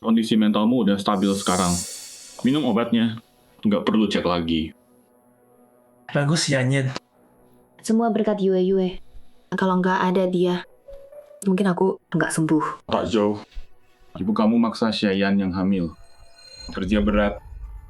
Kondisi mentalmu udah stabil sekarang. Minum obatnya. Nggak perlu cek lagi. Bagus ya, Nyen. Semua berkat Yue Yue. Kalau nggak ada dia, mungkin aku nggak sembuh. Tak jauh. Ibu kamu maksa Xiayan yang hamil. Kerja berat.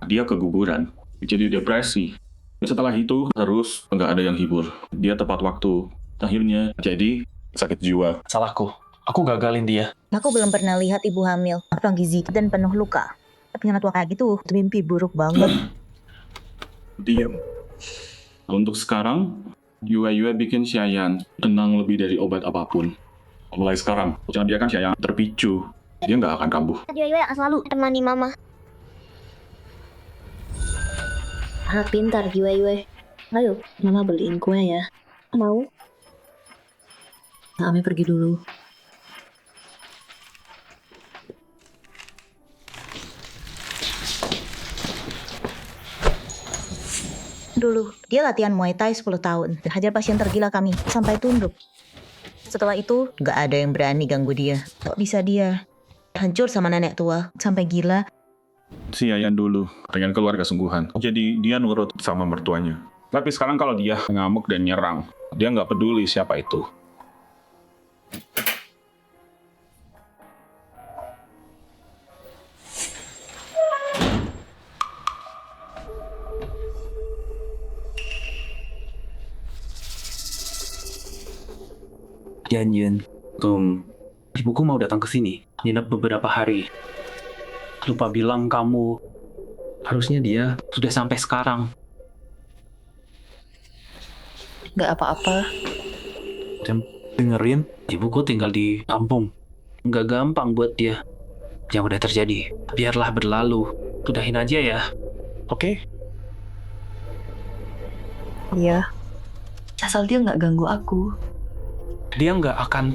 Dia keguguran. Jadi depresi. Setelah itu, terus nggak ada yang hibur. Dia tepat waktu. Akhirnya jadi sakit jiwa. Salahku. Aku gagalin dia. Aku belum pernah lihat ibu hamil, orang gizi dan penuh luka. Tapi yang tua kayak gitu, itu mimpi buruk banget. Diam. Untuk sekarang, Yue bikin Xiayan tenang lebih dari obat apapun. Mulai sekarang, jangan biarkan Xiayan terpicu. Dia nggak akan kambuh. Yue akan selalu temani mama. Anak pintar Yue. Ayo, mama beliin kue ya. Mau? Nah, Ami pergi dulu. Dulu, dia latihan Muay Thai 10 tahun. Hajar pasien tergila kami, sampai tunduk. Setelah itu, gak ada yang berani ganggu dia. Kok bisa dia hancur sama nenek tua, sampai gila. Xiayan dulu dengan keluarga sungguhan. Jadi dia nurut sama mertuanya. Tapi sekarang kalau dia ngamuk dan nyerang, dia nggak peduli siapa itu. Yan, ibuku mau datang ke sini, nginep beberapa hari. Lupa bilang kamu, harusnya dia sudah sampai sekarang. Nggak apa-apa. Dan dengerin, ibuku tinggal di kampung. Nggak gampang buat dia. Yang udah terjadi, biarlah berlalu. Sudahin aja ya, oke? Iya. Asal dia nggak ganggu aku. Dia nggak akan.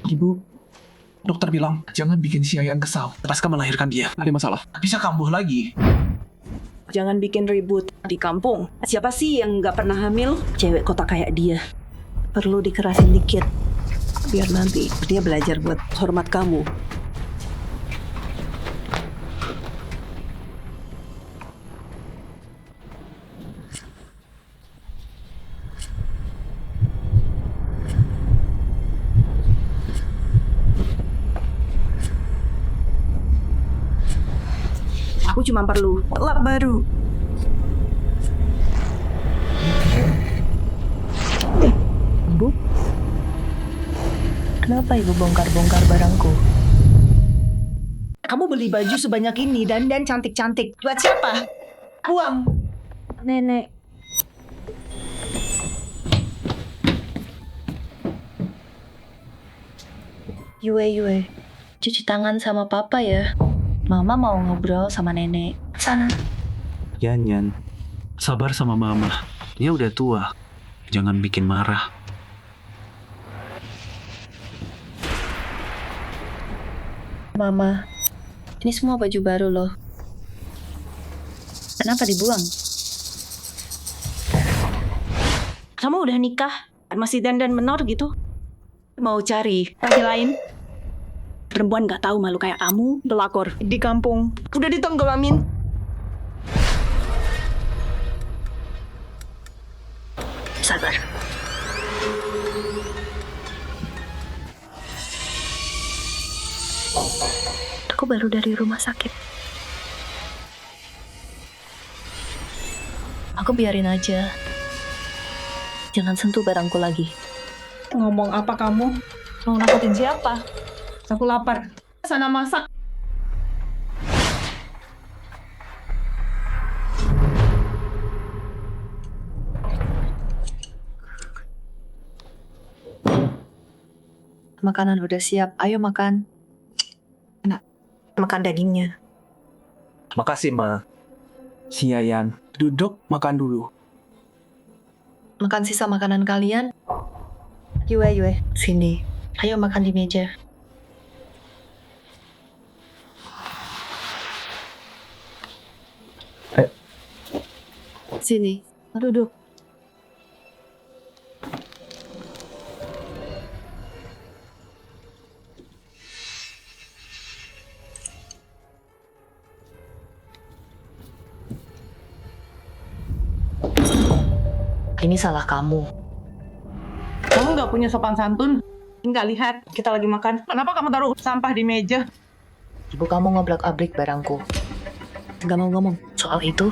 Ibu, dokter bilang jangan bikin Xiayan kesal. Pasca melahirkan dia, ada masalah. Bisa kambuh lagi. Jangan bikin ribut di kampung. Siapa sih yang nggak pernah hamil? Cewek kota kayak dia. Perlu dikerasin dikit. Biar nanti dia belajar buat hormat kamu. Aku cuma perlu lap baru. Ibu? Kenapa ibu bongkar-bongkar barangku? Kamu beli baju sebanyak ini dan cantik-cantik. Buat siapa? Buang. Nenek. Yue. Cuci tangan sama papa ya. Mama mau ngobrol sama nenek. Sana. Yan, sabar sama mama. Dia udah tua. Jangan bikin marah. Mama, ini semua baju baru loh. Kenapa dibuang? Kamu udah nikah? Masih dandan menor gitu? Mau cari laki lain? Perempuan gak tahu malu kayak kamu, pelakor di kampung. Udah ditenggelamin. Sabar. Aku baru dari rumah sakit. Aku biarin aja. Jangan sentuh barangku lagi. Ngomong apa kamu? Mau nakutin siapa? Aku lapar. Sana masak. Makanan udah siap. Ayo makan. Makan dagingnya. Makasih, Ma. Xiayan, duduk makan dulu. Makan sisa makanan kalian. Yue, sini. Ayo makan di meja. Sini, duduk. Ini salah kamu. Kamu nggak punya sopan santun? Nggak lihat, kita lagi makan. Kenapa kamu taruh sampah di meja? Ibu kamu ngobrak-abrik barangku. Gak mau ngomong soal itu.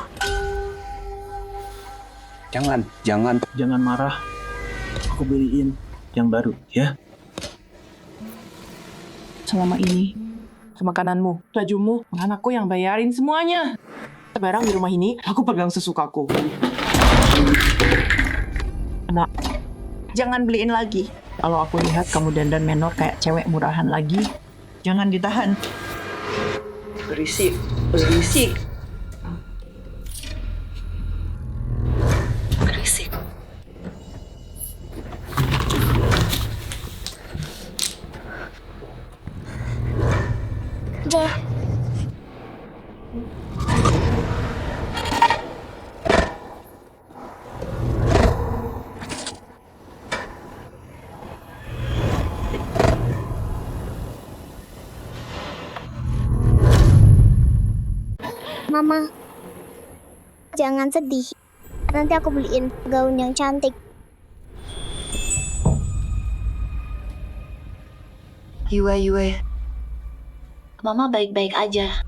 Jangan marah. Aku beliin yang baru, ya? Selama ini, makananmu, bajumu, anakku yang bayarin semuanya. Barang di rumah ini, aku pegang sesukaku. Nak, jangan beliin lagi. Kalau aku lihat kamu dandan menor kayak cewek murahan lagi, jangan ditahan. Berisik. Berisik. Udah. Mama, jangan sedih. Nanti aku beliin gaun yang cantik. Yue. Mama baik-baik aja.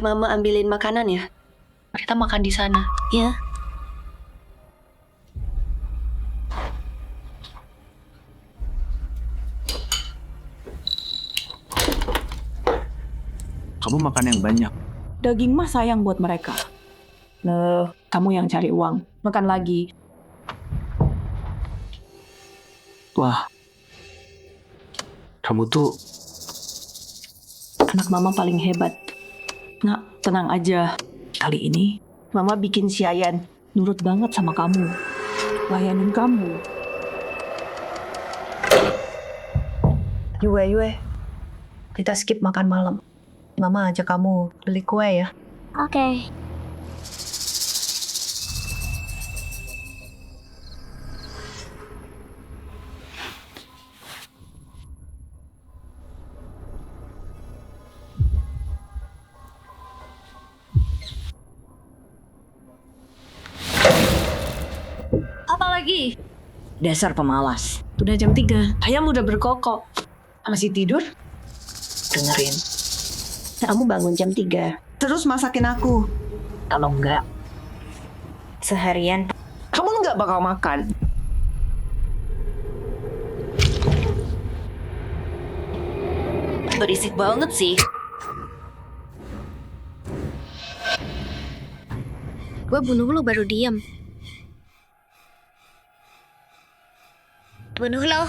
Mama ambilin makanan ya. Kita makan di sana, ya. Kamu makan yang banyak. Daging mah sayang buat mereka. Nah, kamu yang cari uang. Makan lagi. Wah. Kamu tuh Anak mama paling hebat. Nak, tenang aja. Kali ini, mama bikin si Ayan nurut banget sama kamu. Layanin kamu. Yue. Kita skip makan malam. Mama ajak kamu beli kue ya. Oke. Apa lagi? Dasar pemalas. Udah jam 3. Ayam udah berkokok. Masih tidur? Dengerin. Kamu bangun jam 3. Terus masakin aku. Kalau enggak, seharian Kamu nggak bakal makan. berisik banget sih. Gue bunuh lo baru diam. Bunuh lo.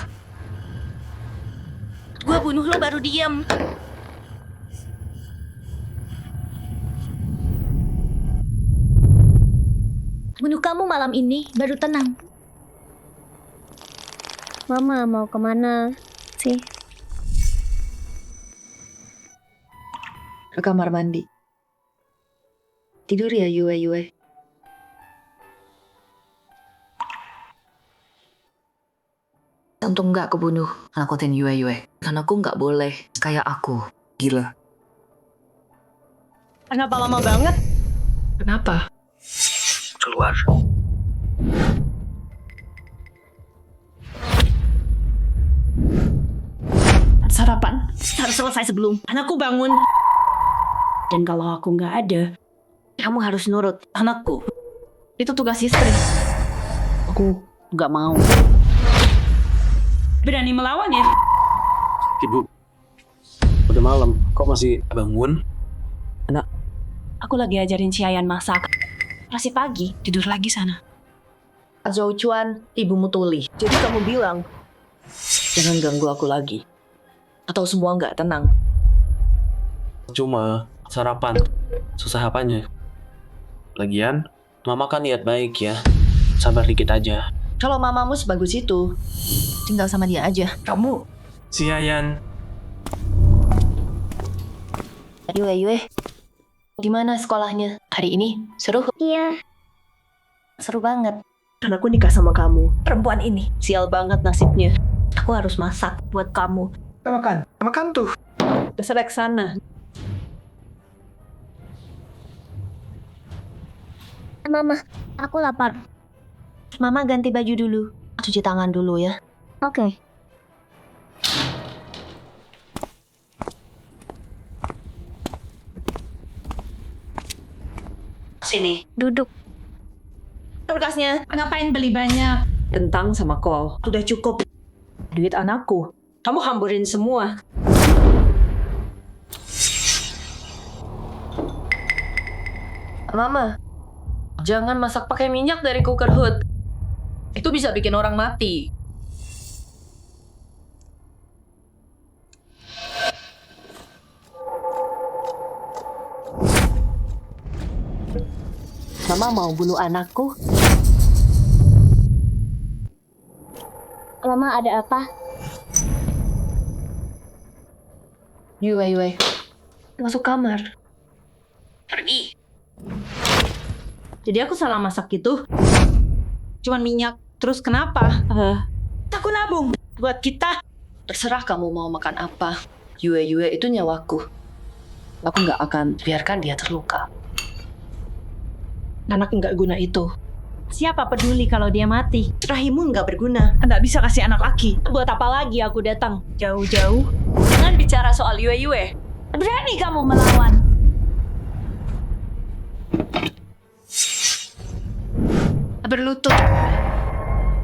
Gua bunuh lo baru diam. Bunuh kamu malam ini baru tenang. Mama mau kemana sih? Ke kamar mandi. Tidur ya, Yue. Untung nggak kebunuh nakutin Yue. Anakku nggak boleh kayak aku. Gila. Kenapa lama banget? Kenapa? keluar. Sarapan harus selesai sebelum anakku bangun. Dan kalau aku nggak ada, kamu harus nurut anakku. Itu tugas istri. Aku nggak mau. Berani melawan ya? Ibu, udah malam, kok masih bangun? Aku lagi ajarin si Ayan masak. Masih pagi, tidur lagi sana. Zhou Chuan, ibumu tuli. Jadi kamu bilang, Jangan ganggu aku lagi. Atau semua nggak tenang. Cuma sarapan, susah apanya? Lagian, mama kan niat baik ya. Sabar dikit aja. Kalau mamamu sebagus itu, tinggal sama dia aja. Kamu, Si Ayan, Yue, gimana sekolahnya hari ini? Seru? Iya, Seru banget. Dan aku nikah sama kamu. Perempuan ini sial banget nasibnya. Aku harus masak buat kamu. Makan. Makan tuh. Udah selek sana. Mama, aku lapar. Mama ganti baju dulu. Cuci tangan dulu ya. Oke. Sini. Duduk. Berkasnya. Ngapain beli banyak? Kentang sama kol. Sudah cukup. Duit anakku. Kamu hamburin semua. Mama, jangan masak pakai minyak dari cooker hood. Itu bisa bikin orang mati. Mama mau bunuh anakku. Mama ada apa? Yue. Masuk kamar. Pergi. Jadi aku salah masak gitu. Cuman minyak. Terus kenapa? Aku nabung. Buat kita. Terserah kamu mau makan apa. Yue itu nyawaku. Aku nggak akan biarkan dia terluka. Anak nggak guna itu. Siapa peduli kalau dia mati? Rahimu nggak berguna. Nggak bisa kasih anak laki. Buat apa lagi aku datang jauh-jauh? Jangan bicara soal Yue. Berani kamu melawan. Berlutut.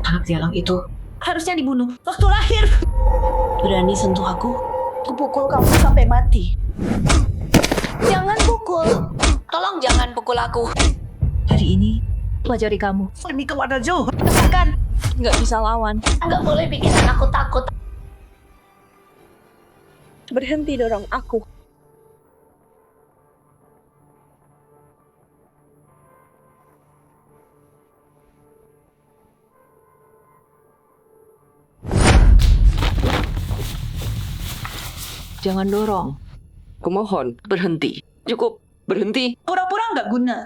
Anak tialang itu Harusnya dibunuh waktu lahir. berani sentuh aku. Aku pukul kamu sampai mati. Jangan pukul. Tolong jangan pukul aku. Hari ini pelajari kamu. Demi keluarga Jo. Katakan nggak bisa lawan. Nggak boleh bikin anakku takut. Berhenti dorong aku. Jangan dorong. Kumohon, berhenti. Cukup, berhenti. Pura-pura nggak guna.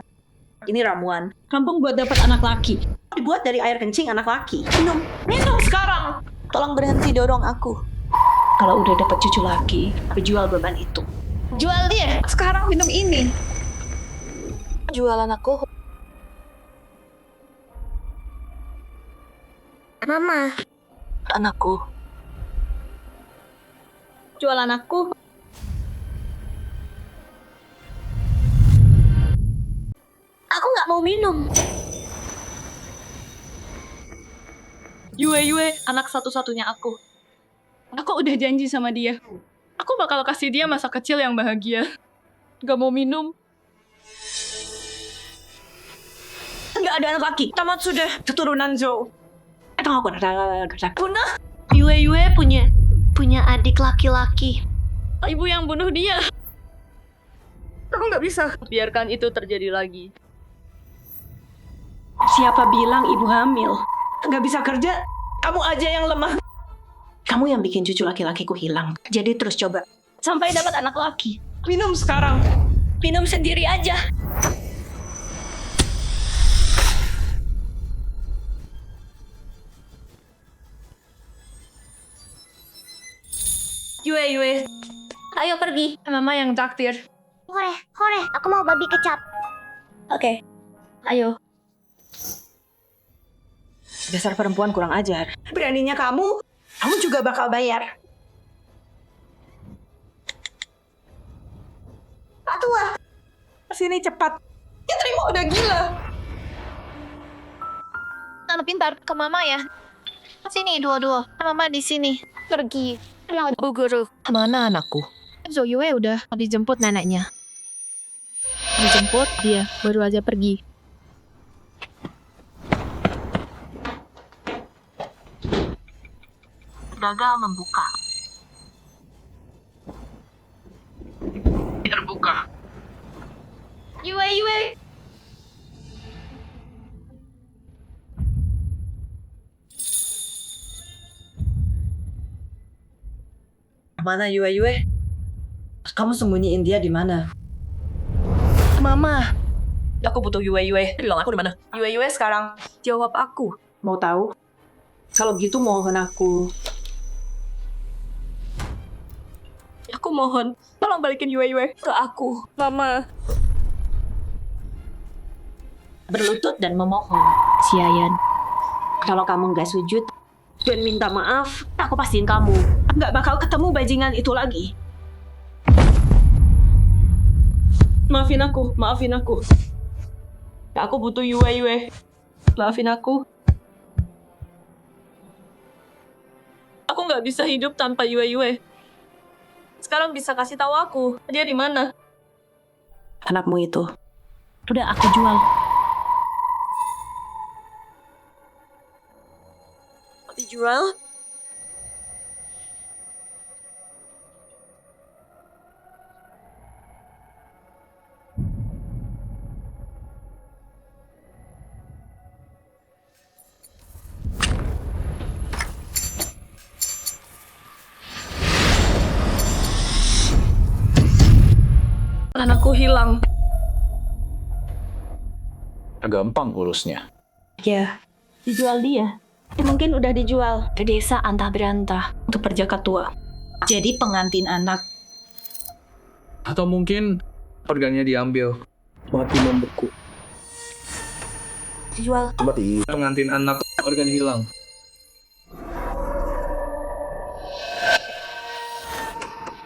Ini ramuan. Kampung buat dapat anak laki. Dibuat dari air kencing anak laki. Minum sekarang. Tolong berhenti dorong aku. Kalau udah dapat cucu lagi, Jual beban itu. Jual dia. Sekarang minum ini. jualan aku. Mama, Anakku. Jual anakku. aku nggak mau minum. Yue, anak satu-satunya aku. Aku udah janji sama dia. Aku bakal kasih dia masa kecil yang bahagia. Gak mau minum. Nggak ada anak laki. Tamat sudah keturunan Zhou. Tunggu aku. Punah. Yue punya adik laki-laki. Ibu yang bunuh dia. Aku nggak bisa biarkan itu terjadi lagi. Siapa bilang ibu hamil? Nggak bisa kerja. Kamu aja yang lemah. Kamu yang bikin cucu laki-lakiku hilang. Jadi terus coba. Sampai dapat anak laki. Minum sekarang. Minum sendiri aja. Yue. Ayo pergi. Mama yang traktir. Hore, aku mau babi kecap. Oke. Ayo. Dasar perempuan kurang ajar. Beraninya kamu juga bakal bayar. Pak Tua, sini cepat. Ya terima udah gila. Anak pintar, ke mama ya. Sini dua-dua. Mama di sini. Pergi. Bu guru. Mana anakku? Zoyue udah dijemput neneknya. Dijemput dia baru aja pergi. Gagal membuka. Terbuka. Yue. Mana Yue? Kamu sembunyiin dia di mana? Mama, Aku butuh Yue. Bilang aku di mana? Yue sekarang. Jawab aku. Mau tahu? Kalau gitu mohon aku. Aku mohon, tolong balikin Yue ke aku. Mama. Berlutut dan memohon. Xiayan, kalau kamu nggak sujud dan minta maaf, aku pastiin kamu nggak bakal ketemu bajingan itu lagi. Maafin aku. Aku butuh Yue. Maafin aku. Aku nggak bisa hidup tanpa Yue. Sekarang bisa kasih tahu aku, dia di mana? Anakmu itu udah aku jual. Dijual? Anakku hilang. Gampang urusnya. Ya, dijual dia. Mungkin udah dijual ke desa antah berantah untuk perjaka tua. Jadi pengantin anak. Atau mungkin organnya diambil. Mati membeku. Dijual. Pengantin anak, organ hilang.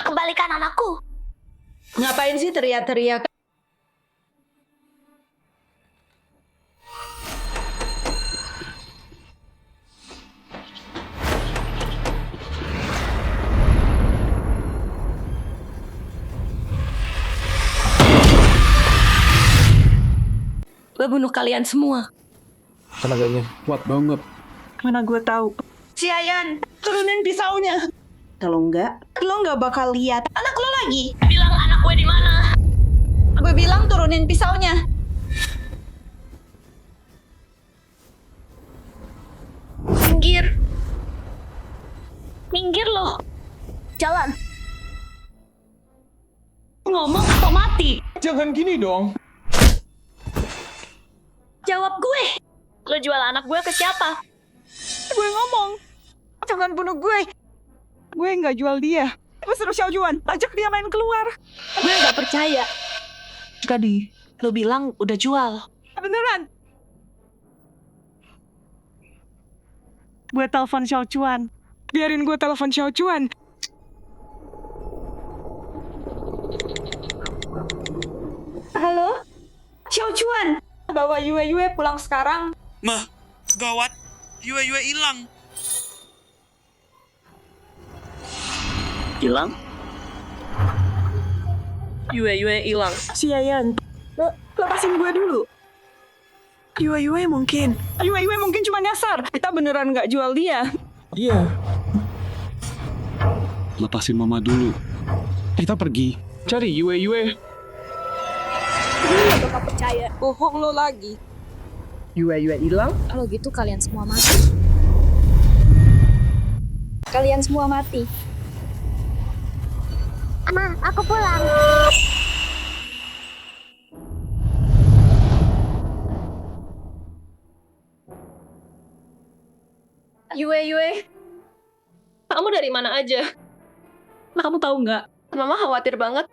Kembalikan anakku. Ngapain sih teriak-teriak? Gue bunuh kalian semua. Tenaganya kuat banget. Mana gue tahu. Xiayan, turunin pisaunya. Kalau enggak, lo nggak bakal lihat anak lo lagi. Bilang anak gue di mana? Gue bilang turunin pisaunya. Minggir loh. Jalan. Ngomong atau mati. Jangan gini dong. Jawab gue. Lo jual anak gue ke siapa? Gue ngomong. Jangan bunuh gue. Gue nggak jual dia. Gue suruh Xiao Juan ajak dia main keluar. Gue gak percaya. Gadi, Lo bilang udah jual. beneran. Gue telepon Xiao Juan. Biarin gue telepon Xiao Juan. Halo? Xiao Juan. Bawa Yue pulang sekarang. Mah, gawat. Yue hilang. Hilang? Yue hilang. Si Yayan, lepasin gue dulu. Yue mungkin cuma nyasar. Kita beneran nggak jual dia. Iya. Lepasin mama dulu. Kita pergi. Cari Yue. Gue gak bakal percaya. Bohong lo lagi. Yue hilang? Kalau gitu kalian semua mati. Kalian semua mati. Ma, aku pulang. Yue. Kamu dari mana aja? Kamu tahu nggak? Mama khawatir banget.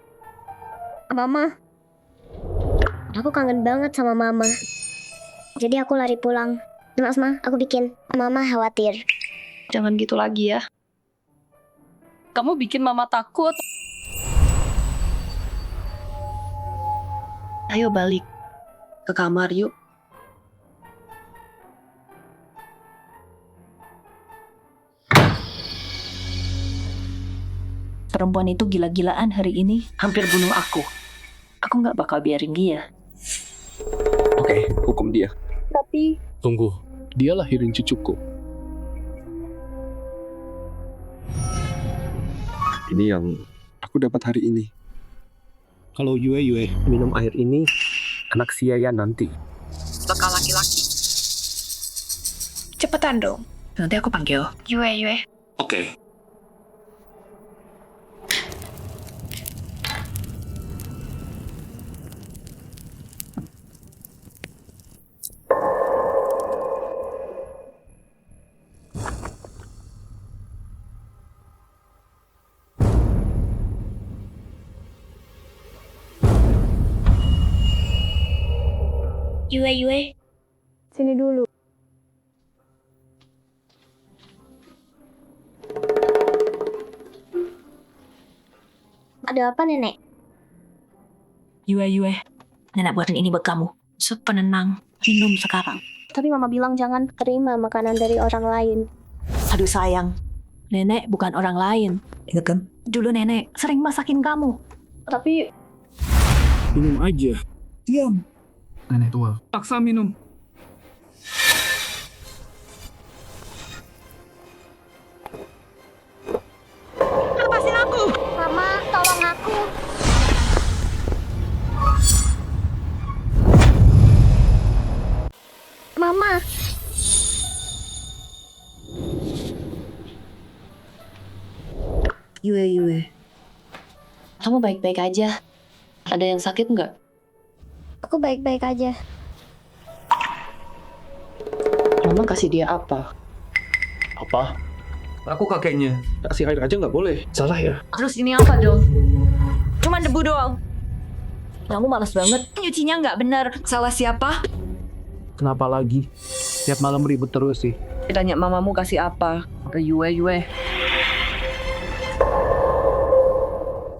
Mama. Aku kangen banget sama Mama. Jadi aku lari pulang. Maaf, Ma, aku bikin Mama khawatir. Jangan gitu lagi ya. Kamu bikin Mama takut. Ayo balik ke kamar yuk. Perempuan itu gila-gilaan hari ini. Hampir bunuh aku. Aku nggak bakal biarin dia. Oke, hukum dia. Tapi Tunggu. Dia lahirin cucuku. Ini yang aku dapat hari ini. Kalau Yue. Minum air ini, anak Xiayan nanti. Bakal laki-laki. Cepetan dong. Nanti aku panggil. Yue. Oke. Yue. Sini dulu. Ada apa, Nenek? Yue, nenek buatin ini buat kamu. Sup penenang. Minum sekarang. Tapi Mama bilang jangan terima makanan dari orang lain. Aduh sayang, nenek bukan orang lain. Ingat kan? Dulu nenek sering masakin kamu. Tapi Minum aja. Diam. Nenek tua. Paksa minum. Lepasin aku! Mama, tolong aku. Mama. Yue. Kamu baik-baik aja? Ada yang sakit nggak? Aku baik-baik aja. Mama kasih dia apa? Apa? Aku kakeknya. Kasih air aja nggak boleh. Salah ya? Terus ini apa dong? Cuman debu doang. Kamu malas banget. Nyucinya nggak bener. Salah siapa? Kenapa lagi? Tiap malam ribut terus sih. Tanya mamamu kasih apa? Ke Yue.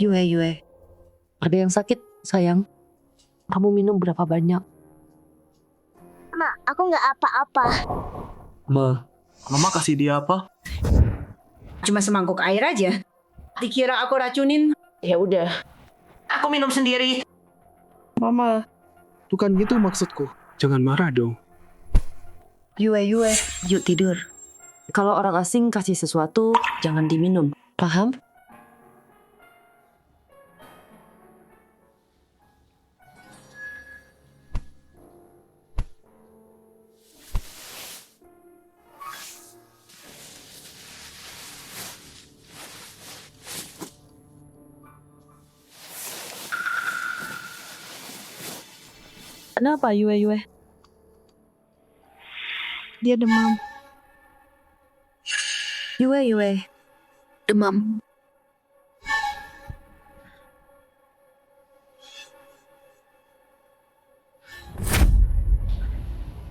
Yue. Ada yang sakit, sayang? Kamu minum berapa banyak? Ma, aku nggak apa-apa. Mama kasih dia apa? Cuma semangkuk air aja. Dikira aku racunin. Ya udah. Aku minum sendiri. Mama. Bukan gitu maksudku. Jangan marah dong. Yue, yuk tidur. Kalau orang asing kasih sesuatu, jangan diminum. Paham? Kenapa Yue? Dia demam. Yue. Demam.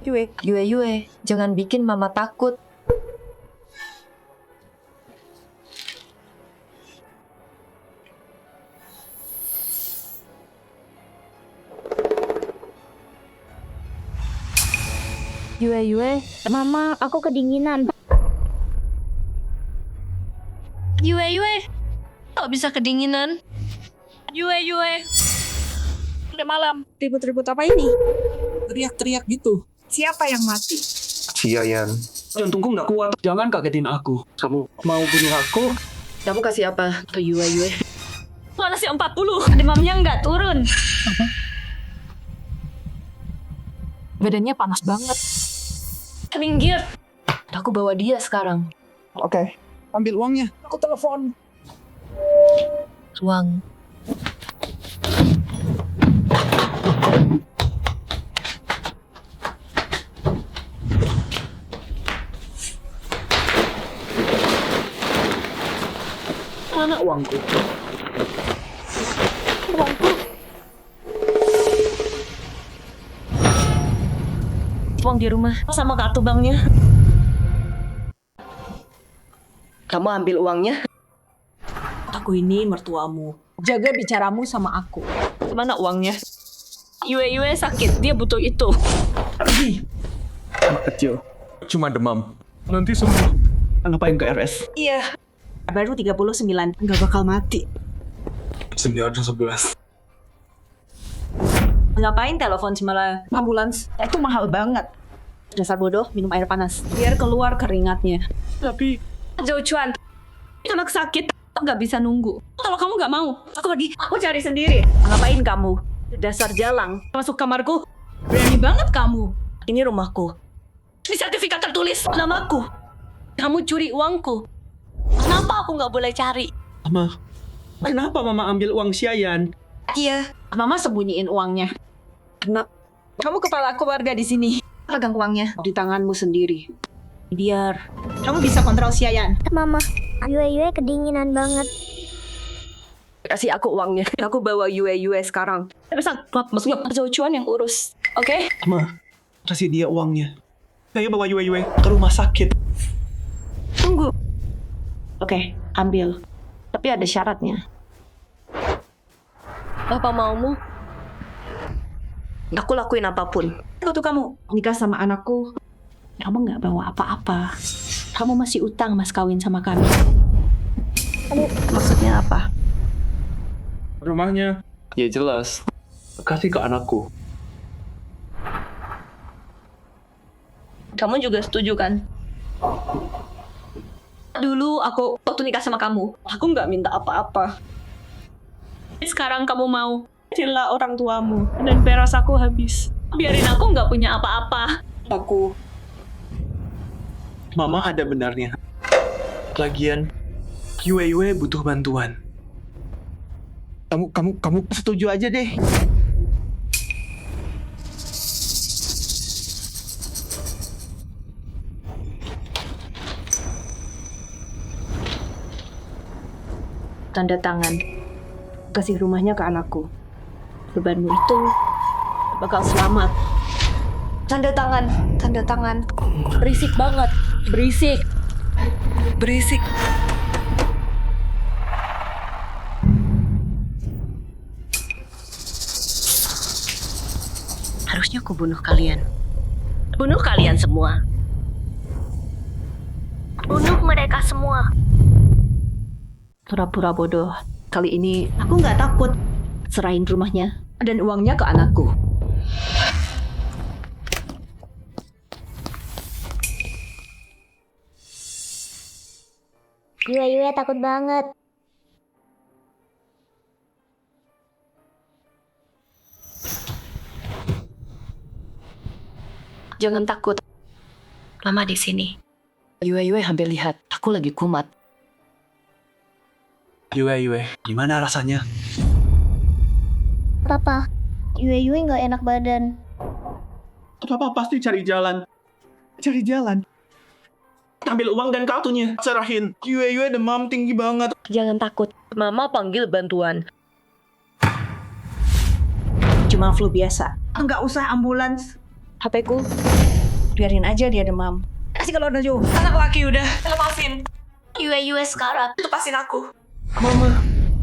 Yue, jangan bikin mama takut. Yue. Mama, aku kedinginan. Yue. Kok bisa kedinginan? Yue. Udah malam. Ribut-ribut apa ini? Teriak-teriak gitu. Siapa yang mati? Siayan. Jantungku nggak kuat. Jangan kagetin aku. Kamu mau bunuh aku? Kamu kasih apa ke Yue? Panasnya 40. Demamnya nggak turun. Badannya panas banget. Minggir. Aku bawa dia sekarang. Oke. Ambil uangnya. Aku telepon. Uang. Mana uangku? Uang di rumah. Sama kartu banknya. Kamu ambil uangnya? Aku ini mertuamu. Jaga bicaramu sama aku. Mana uangnya? Yue sakit. Dia butuh itu. Anak kecil. Cuma demam. Nanti sembuh. Ngapain ke RS? Iya. Baru 39. Nggak bakal mati. 911. Ngapain telepon semalam? Ambulans. Itu mahal banget. Dasar bodoh, minum air panas. Biar keluar keringatnya. Tapi Zhou Chuan. Anak sakit. Nggak bisa nunggu. Kalau kamu nggak mau, aku pergi. Aku cari sendiri. Ngapain kamu? Dasar jalang. Masuk kamarku. Berani banget kamu. Ini rumahku. Di sertifikat tertulis namaku. Kamu curi uangku. Kenapa aku nggak boleh cari? Mama, kenapa Mama ambil uang Siayan? Iya. Mama sembunyiin uangnya. Kamu kepala keluarga di sini. Pegang uangnya di tanganmu sendiri. Biar kamu bisa kontrol Siayan. Mama, Yue kedinginan banget. Kasih aku uangnya. Aku bawa Yue sekarang. Maksudnya Zhou Chuan yang urus. Oke? Ma, kasih dia uangnya. Saya bawa Yue ke rumah sakit. Tunggu. Oke, ambil. Tapi ada syaratnya. Apa maumu? Aku lakuin apapun. Waktu kamu nikah sama anakku, kamu nggak bawa apa-apa. Kamu masih utang mas kawin sama kami. Maksudnya apa? Rumahnya? Ya jelas. Kasih ke anakku. Kamu juga setuju kan? Dulu aku waktu nikah sama kamu, aku nggak minta apa-apa. Sekarang kamu mau cila orang tuamu dan peras aku habis. Biarin aku nggak punya apa-apa. Aku Mama ada benarnya. Lagian, Yue butuh bantuan. Kamu setuju aja deh. tanda tangan. Kasih rumahnya ke anakku. Bebanmu itu bakal selamat. Tanda tangan, tanda tangan. Berisik banget, berisik. Berisik. Harusnya aku bunuh kalian. Bunuh kalian semua. Bunuh mereka semua. Pura-pura bodoh. Kali ini aku nggak takut. Serahin rumahnya dan uangnya ke anakku. Yue takut banget. Jangan takut. Mama di sini. Yue hampir lihat. Aku lagi kumat. Yue, gimana rasanya? Papa, Yue nggak enak badan. Papa pasti cari jalan. Cari jalan. Ambil uang dan kartunya. Serahin. Yue demam tinggi banget. Jangan takut. Mama panggil bantuan. Cuma flu biasa. Nggak usah ambulans. HP-ku. Biarin aja dia demam. Kasih kalau ada Jo. Anak laki udah. Lepasin. Yue sekarang. Lepasin aku.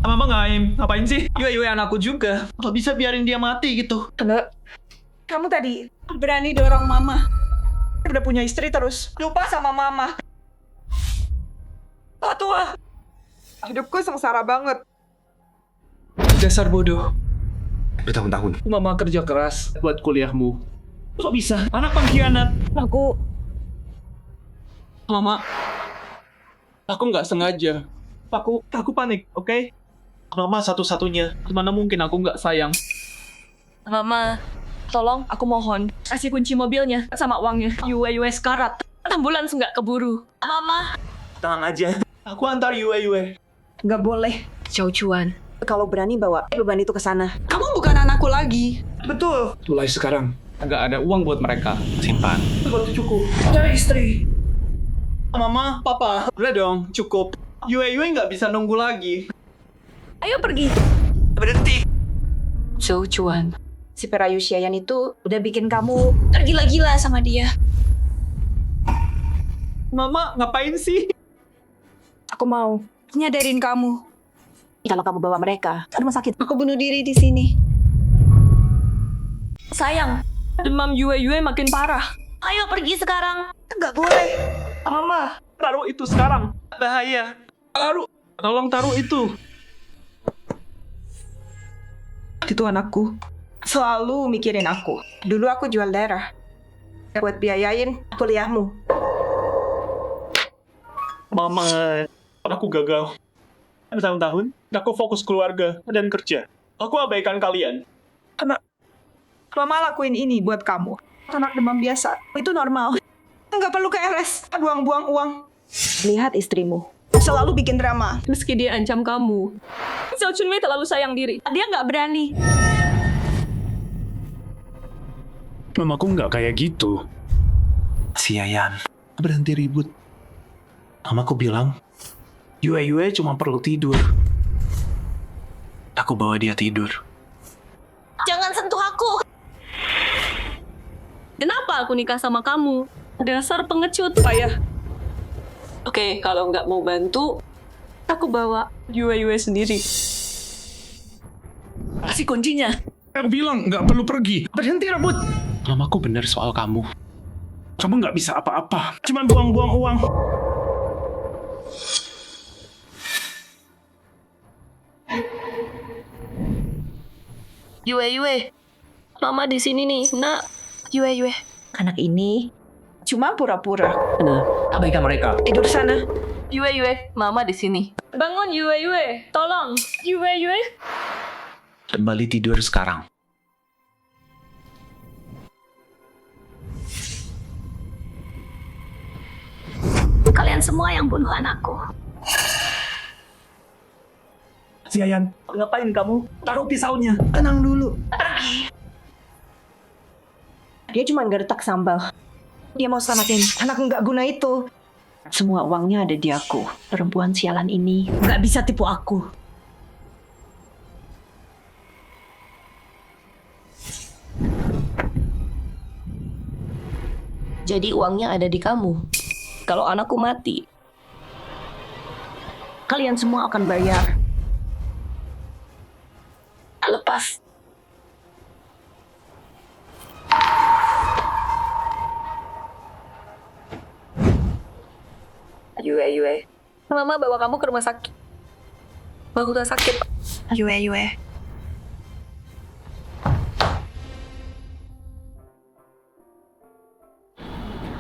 Mama ngapain sih? Yue anakku juga. Kalau bisa biarin dia mati gitu. Enggak. Kamu tadi berani dorong mama. Udah punya istri terus. Lupa sama mama. Tua. Hidupku sengsara banget. Dasar bodoh. Bertahun-tahun. Mama kerja keras buat kuliahmu. Kok bisa? Anak pengkhianat. Mama. Aku nggak sengaja. Aku panik, oke? Mama satu-satunya. Gimana mungkin aku nggak sayang? Mama, tolong aku mohon. Kasih kunci mobilnya sama uangnya. Yue sekarat. Ambulans nggak keburu. Mama. Tenang aja. Aku antar Yue. Nggak boleh. Jauh-jauhan. Kalau berani bawa beban itu ke sana. Kamu bukan anakku lagi. Betul. Mulai sekarang, nggak ada uang buat mereka. Simpan. Buat cukup. Cari istri. Mama, Papa. Udah dong, cukup. Yue nggak bisa nunggu lagi. Ayo pergi. Berhenti. Jauh-jauhan. Si Perayu Xiayan itu udah bikin kamu tergila-gila sama dia. Mama, ngapain sih? Aku mau nyadarin kamu. Kalau kamu bawa mereka ke rumah sakit, aku bunuh diri di sini. Sayang, demam Yue makin parah. Ayo pergi sekarang. Nggak boleh. Mama, taruh itu sekarang. Bahaya. Tolong taruh itu. Itu anakku. Selalu mikirin aku. Dulu aku jual darah. Buat biayain kuliahmu. Mama, aku gagal. Bertahun-tahun, aku fokus keluarga dan kerja. Aku abaikan kalian. Mama lakuin ini buat kamu. Anak demam biasa. Itu normal. Nggak perlu ke RS. Buang-buang uang. Lihat istrimu. Selalu bikin drama. Meski dia ancam kamu. Xiao Chunwei terlalu sayang diri. Dia nggak berani. Mamaku nggak kayak gitu. Si Yayan, berhenti ribut. Mamaku bilang, Yue cuma perlu tidur. Aku bawa dia tidur. Jangan sentuh aku. Kenapa aku nikah sama kamu? Dasar pengecut. Ayah, Oke, kalau nggak mau bantu, aku bawa Yue sendiri. Kasih kuncinya. Bilang nggak perlu pergi. Berhenti rebut. Mamaku bener soal kamu. Kamu nggak bisa apa-apa. Cuma buang-buang uang. Yue. Mama di sini nih, nak. Yue. Anak ini cuma pura-pura. Abaikan mereka. Tidur sana. Yue, Mama di sini. Bangun Yue. Tolong. Yue. Kembali tidur sekarang. Kalian semua yang bunuh anakku. Si Ayan, ngapain kamu? Taruh pisaunya. Tenang dulu. Dia cuma gertak sambal. Dia mau selamatin anak nggak guna itu. Semua uangnya ada di aku. Perempuan sialan ini nggak bisa tipu aku. Jadi uangnya ada di kamu. Kalau anakku mati, Kalian semua akan bayar. lepas. Yue. Mama bawa kamu ke rumah sakit. Bawa rumah sakit. Yue.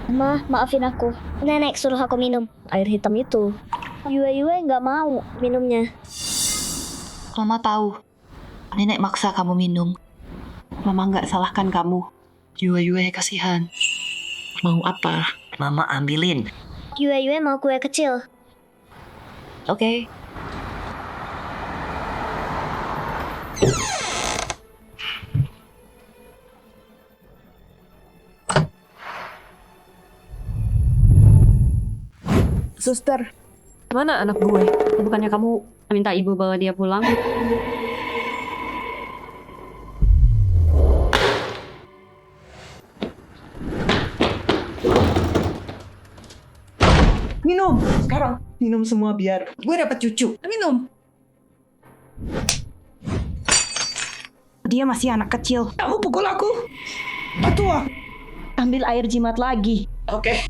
Ma, maafin aku. Nenek suruh aku minum air hitam itu. Yue nggak mau minumnya. Mama tahu. Nenek maksa kamu minum. Mama nggak salahkan kamu. Yue, kasihan. Mau apa? Mama ambilin. Yue mau kue kecil. Oke. Suster, Mana anak gue? Bukannya kamu minta ibu bawa dia pulang? Minum sekarang. Minum semua biar gue dapat cucu. Minum. dia masih anak kecil. Kamu pukul aku. Atua. Ambil air jimat lagi. Oke.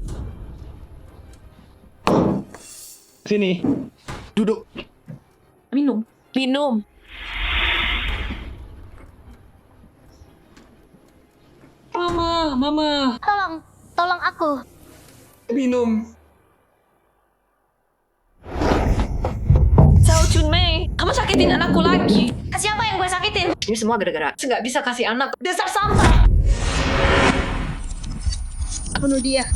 Sini. Duduk. Minum. Mama. Tolong aku. Minum. Cao Chunmei, kamu sakitin anakku lagi. Siapa yang gue sakitin? Ini semua gara-gara Nggak bisa kasih anak. Dasar sampah. Bunuh dia.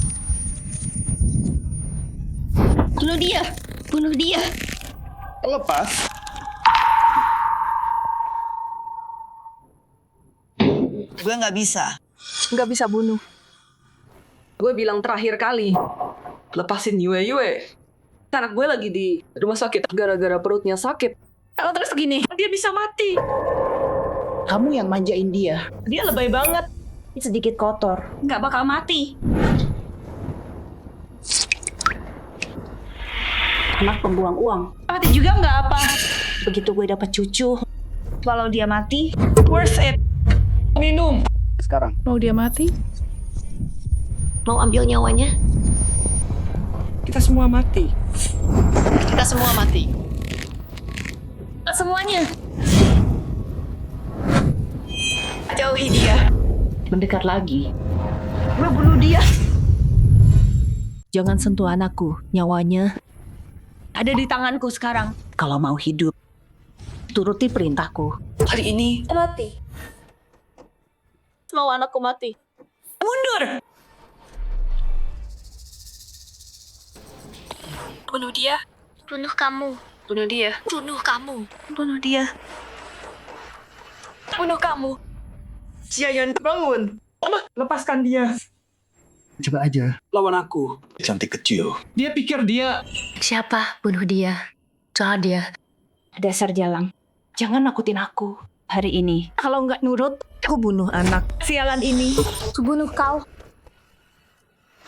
Lepas. Gue nggak bisa. Nggak bisa bunuh. Gue bilang terakhir kali, lepasin Yue. Anak gue lagi di rumah sakit gara-gara perutnya sakit. Kalau terus gini, dia bisa mati. Kamu yang manjain dia. Dia lebay banget. Sedikit kotor. Nggak bakal mati. Anak pembuang uang. Mati juga nggak apa. Begitu gue dapat cucu, walau dia mati, Worth it. Minum. Sekarang. Mau dia mati? mau ambil nyawanya. Kita semua mati. Semuanya. Jauhi dia. mendekat lagi. Gue bunuh dia. Jangan sentuh anakku, nyawanya Ada di tanganku sekarang. kalau mau hidup. Turuti perintahku. Kali ini mati. Mau anakku mati. Mundur. Bunuh dia. Bunuh kamu. Bunuh dia. Bunuh kamu. Bunuh dia. Bunuh kamu. Jiayan, bangun. Lepaskan dia. Coba aja. Lawan aku. Cantik kecil. Dia pikir dia... Siapa bunuh dia? Soal dia. Dasar jalang. Jangan nakutin aku. Hari ini, kalau nggak nurut, aku bunuh anak. Sialan ini. Bunuh kau.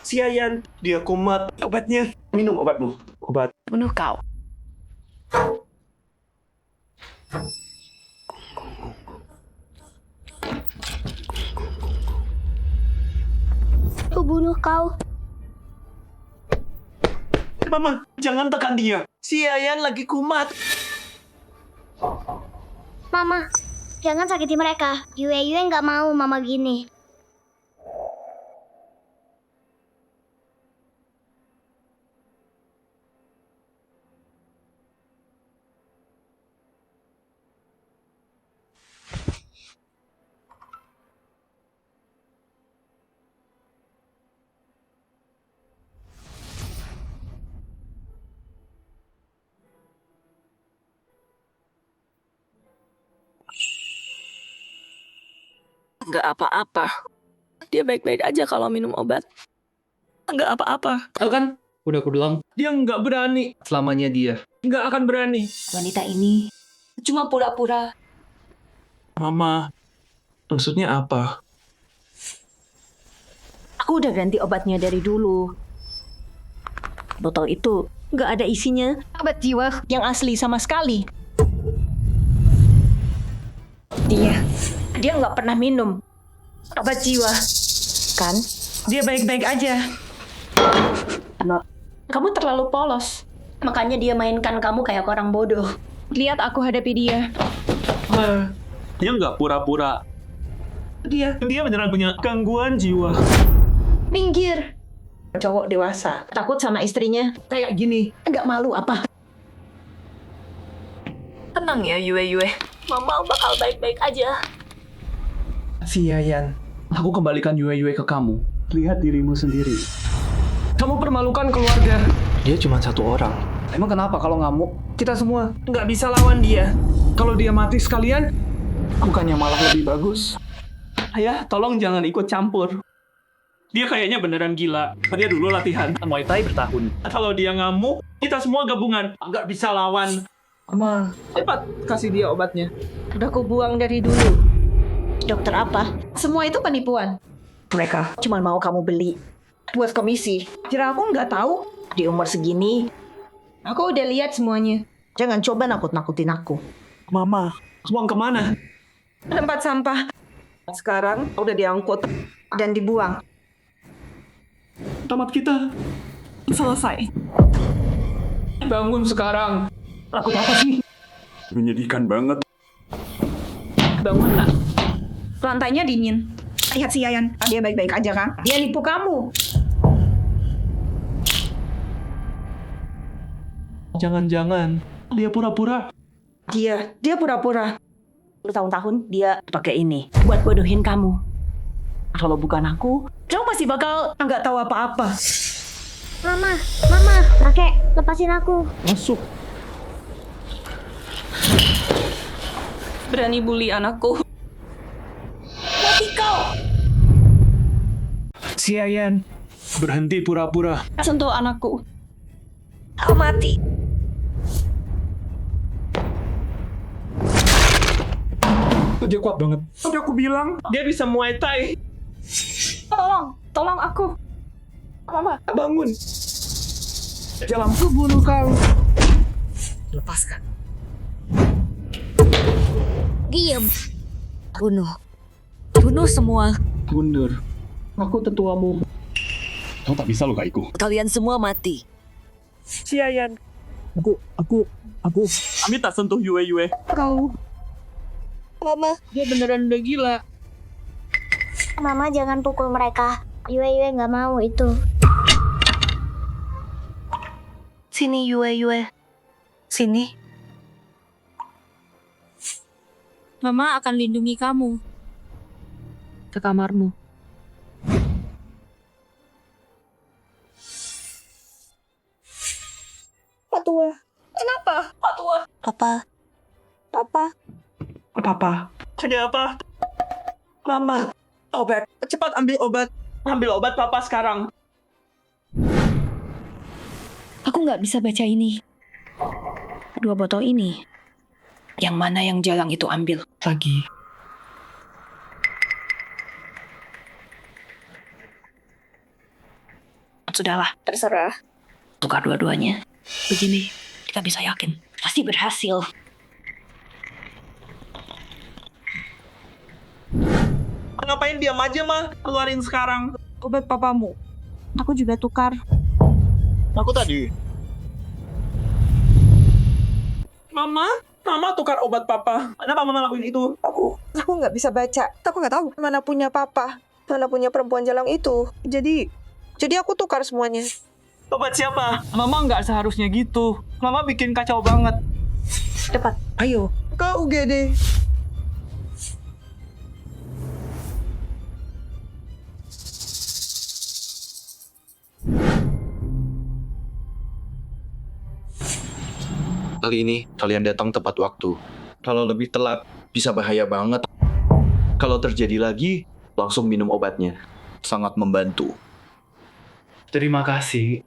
Si Ayan, dia kumat. Obatnya. Minum obatmu. Obat. Bunuh kau. Aku bunuh kau. Mama, jangan tekan dia. Si Ayan lagi kumat. Mama, jangan sakiti mereka. Yue nggak mau mama gini. Nggak apa-apa. Dia baik-baik aja kalau minum obat. Nggak apa-apa. Tahu kan? Udah aku bilang. Dia nggak berani. Selamanya dia. Nggak akan berani. Wanita ini cuma pura-pura. Mama, maksudnya apa? Aku udah ganti obatnya dari dulu. Botol itu nggak ada isinya obat jiwa yang asli sama sekali. Dia nggak pernah minum obat jiwa, kan? Dia baik-baik aja. Kamu terlalu polos. Makanya dia mainkan kamu kayak orang bodoh. Lihat aku hadapi dia. Dia nggak pura-pura. Dia beneran punya gangguan jiwa. Minggir. Cowok dewasa takut sama istrinya kayak gini. Nggak malu apa? Tenang ya, Yue. Mama bakal baik-baik aja. Si Yayan, aku kembalikan Yue ke kamu. Lihat dirimu sendiri. Kamu permalukan keluarga. Dia cuma satu orang. Emang kenapa kalau ngamuk? Kita semua nggak bisa lawan dia. Kalau dia mati sekalian, bukannya malah lebih bagus? Ayah, tolong jangan ikut campur. Dia kayaknya beneran gila. Dia dulu latihan Muay Thai bertahun. Kalau dia ngamuk, kita semua gabungan. Nggak bisa lawan. Mama, cepat kasih dia obatnya. Udah aku buang dari dulu. Dokter apa? Semua itu penipuan. Mereka cuma mau kamu beli buat komisi. Kira aku nggak tahu. Di umur segini, aku udah lihat semuanya. Jangan coba nakut-nakutin aku. Mama, buang kemana? Tempat sampah. Sekarang udah diangkut dan dibuang. Tamat kita selesai. Bangun sekarang. Takut apa sih? Menyedihkan banget. Bangun lah. Lantainya dingin. Lihat si Yayan. Dia baik-baik aja kan? Dia nipu kamu. Jangan-jangan dia pura-pura. Dia pura-pura. Bertahun-tahun dia pakai ini buat bodohin kamu. Kalau bukan aku, kamu masih bakal nggak tahu apa-apa. Mama, kakek, lepasin aku. Masuk. Berani bully anakku. Mati kau! Si Yayan, berhenti pura-pura. Sentuh anakku. Kau mati. Dia kuat banget. Tadi aku bilang, dia bisa Muay Thai. Tolong aku. Mama, Bangun. Jalanku bunuh kau. Lepaskan. Diam. Bunuh semua. Mundur. Aku tetuamu. Kau tak bisa lukaiku. Kalian semua mati. Si Yayan. Aku. Kami tak sentuh Yue. Kau. Mama. Dia beneran udah gila. Mama jangan pukul mereka. Yue nggak mau itu. Sini Yue. Sini. Mama akan lindungi kamu. Ke kamarmu. Patua. Kenapa? Patua. Papa. Papa. Ada apa? Mama. Obat. Cepat ambil obat. Ambil obat Papa sekarang. Aku nggak bisa baca ini. 2 botol ini. Yang mana yang Jalang itu ambil? Lagi. Sudahlah, Terserah. tukar dua-duanya. Begini, kita bisa yakin. Pasti berhasil. Ngapain diam aja, mah? Keluarin sekarang. Obat papamu. Aku juga tukar. Aku tadi. Mama tukar obat papa. Kenapa mama lakuin itu? Aku nggak bisa baca. Aku nggak tahu mana punya papa, mana punya perempuan jalang itu. Jadi aku tukar semuanya. Obat siapa? Mama nggak seharusnya gitu. Mama bikin kacau banget. Cepat. Ayo, ke UGD. Kali ini kalian datang tepat waktu. Kalau lebih telat, bisa bahaya banget. Kalau terjadi lagi, langsung minum obatnya. Sangat membantu. Terima kasih.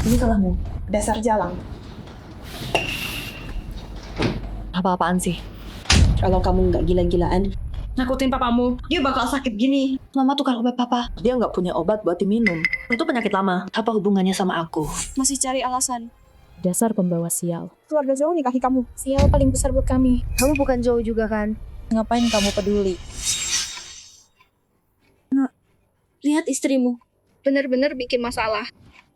Ini salahmu. Dasar jalang. Apa-apaan sih? Kalau kamu nggak gila-gilaan, nakutin papamu, dia bakal sakit gini. Mama tukar obat papa. Dia nggak punya obat buat diminum. Itu penyakit lama. Apa hubungannya sama aku? Masih cari alasan. Dasar pembawa sial. Keluarga jauh nikahi kamu. Sial paling besar buat kami. Kamu bukan Joe juga kan? Ngapain kamu peduli? Lihat istrimu. Benar-benar bikin masalah.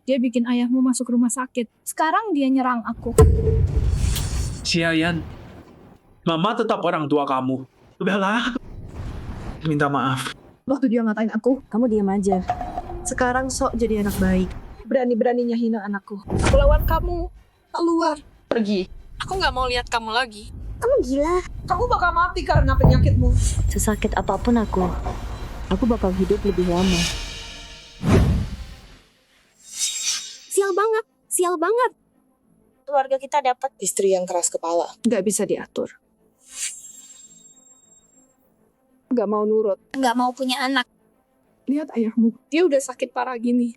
Dia bikin ayahmu masuk rumah sakit. Sekarang dia nyerang aku. Xiayan, Mama tetap orang tua kamu. Udahlah. Minta maaf. Waktu dia ngatain aku, Kamu diam aja. Sekarang sok jadi anak baik. berani-beraninya hina anakku. Aku lawan kamu. Keluar. Pergi. Aku nggak mau lihat kamu lagi. Kamu gila. Kamu bakal mati karena penyakitmu. Sesakit apapun aku bakal hidup lebih lama. Sial banget. Sial banget. Keluarga kita dapat Istri yang keras kepala. Nggak bisa diatur. Nggak mau nurut. nggak mau punya anak. Lihat ayahmu. Dia udah sakit parah gini.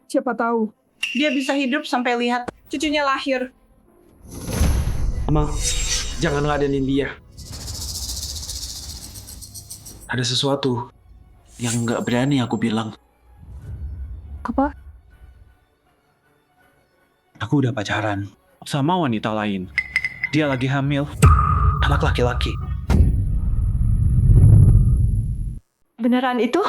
Siapa tahu dia bisa hidup sampai lihat cucunya lahir. Mama, jangan ladenin dia. Ada sesuatu yang nggak berani aku bilang. Apa? Aku udah pacaran sama wanita lain. Dia lagi hamil. Anak laki-laki. Beneran itu?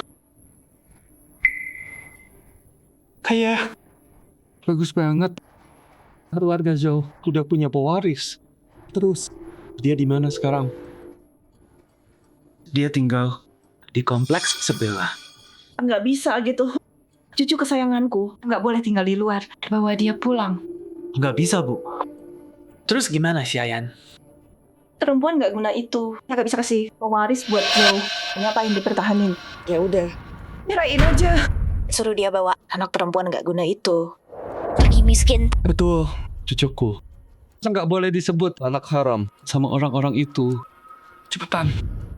Kayak bagus banget. Keluarga Joe udah punya pewaris. Terus dia di mana sekarang? Dia tinggal di kompleks sebelah. Nggak bisa gitu. Cucu kesayanganku nggak boleh tinggal di luar. Bawa dia pulang. Nggak bisa, Bu. Terus gimana sih, Ayan? Perempuan nggak guna itu. Nggak bisa kasih pewaris buat Joe. Ngapain dipertahanin? Ya udah. Nyerahin aja. Suruh dia bawa anak perempuan nggak guna itu. Lagi miskin. Betul, cucuku. Nggak boleh disebut anak haram sama orang-orang itu. Cepetan,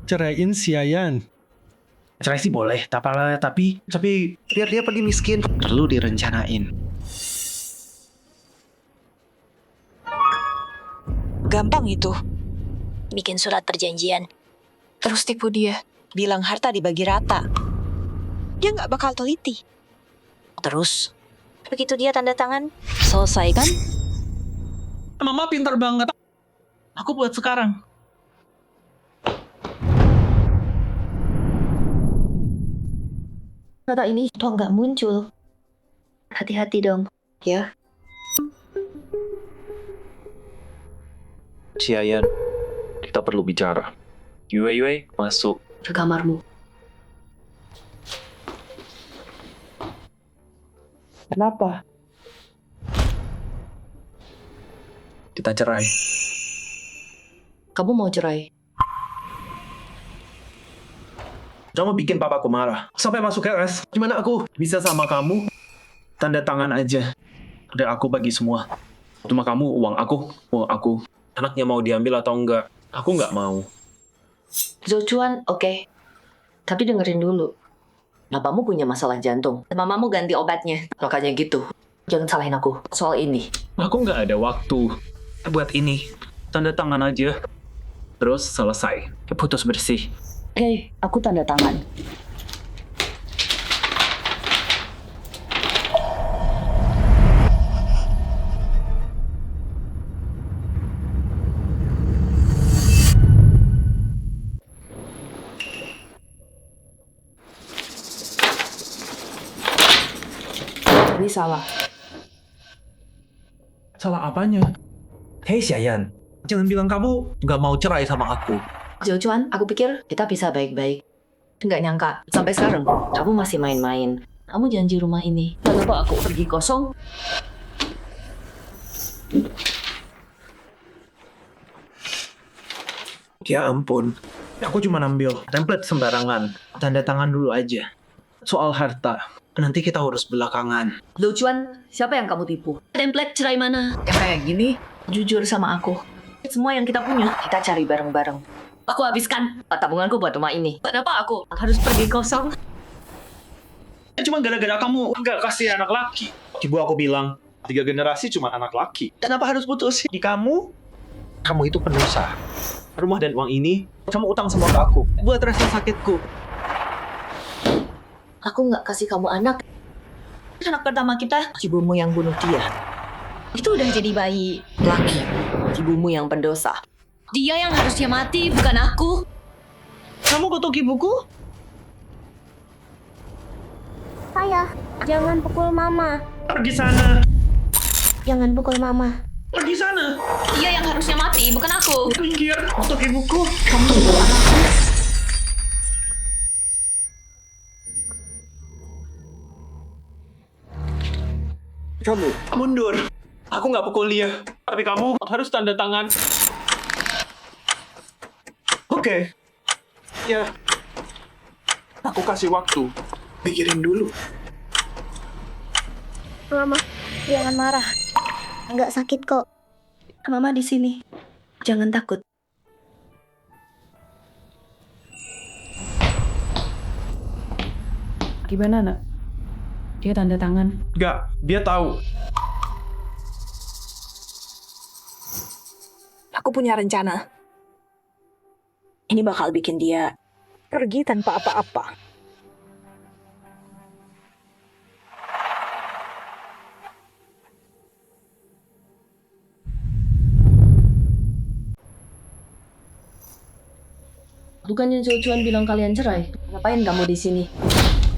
ceraiin si Ayan. Cerai sih boleh, tapi biar dia pergi miskin. Perlu direncanain. Gampang itu. Bikin surat perjanjian. Terus tipu dia. Bilang harta dibagi rata. Dia nggak bakal teliti. Terus, begitu dia tanda tangan, selesai kan? Mama pintar banget. Aku buat sekarang. Kata ini toh nggak muncul. Hati-hati dong. Ya, Si Ayan, kita perlu bicara. Yue, masuk. Ke kamarmu. Kenapa? Kita cerai. Kamu mau cerai? Kamu bikin papaku marah. Sampai masuk RS. Gimana aku bisa sama kamu? Tanda tangan aja. Udah aku bagi semua. Cuma kamu, uang aku. Anaknya mau diambil atau enggak? Aku nggak mau. Zocuan, oke. Tapi dengerin dulu. Papamu punya masalah jantung. Mamamu ganti obatnya. Makanya gitu. Jangan salahin aku soal ini. Aku nggak ada waktu buat ini. Tanda tangan aja. Terus selesai. Putus bersih. Oke, aku tanda tangan. Ari salah. Salah apanya? Hei Xiayan, jangan bilang kamu nggak mau cerai sama aku. Jocuan, aku pikir kita bisa baik-baik. Nggak nyangka, sampai sekarang kamu masih main-main. Kamu janji rumah ini. Kenapa aku pergi kosong? Ya ampun, aku cuma ambil template sembarangan. Tanda tangan dulu aja. Soal harta, nanti kita urus belakangan. Lucuan, siapa yang kamu tipu? Template cerai mana? Yang kayak gini? Jujur sama aku. Semua yang kita punya, kita cari bareng-bareng. Aku habiskan tabunganku buat rumah ini. Kenapa aku harus pergi kosong? Cuma gara-gara kamu nggak kasih anak laki. Ibu aku bilang, 3 generasi cuma anak laki. Kenapa harus putus? Di kamu itu pendosa. Rumah dan uang ini, kamu utang semua ke aku. Buat rasa sakitku. Aku nggak kasih kamu anak. Anak pertama kita, ibumu yang bunuh dia. Itu udah jadi bayi. Laki, ibumu yang pendosa. Dia yang harusnya mati, bukan aku. Kamu kutuk ibuku? Ayah, jangan pukul mama. Pergi sana. Jangan pukul mama. Pergi sana. Dia yang harusnya mati, bukan aku. Pinggir. Untuk ibuku. Kamu juga anakku. Kamu mundur. Aku nggak pukul dia. Tapi kamu harus tanda tangan. Oke. Ya. Aku kasih waktu. Pikirin dulu. Mama, jangan marah. Nggak sakit kok. Mama di sini. Jangan takut. Gimana, Nak? Dia tanda tangan. Nggak, dia tahu. Aku punya rencana. Ini bakal bikin dia pergi tanpa apa-apa. Bukannya Jocuan bilang kalian cerai? Ngapain kamu di sini?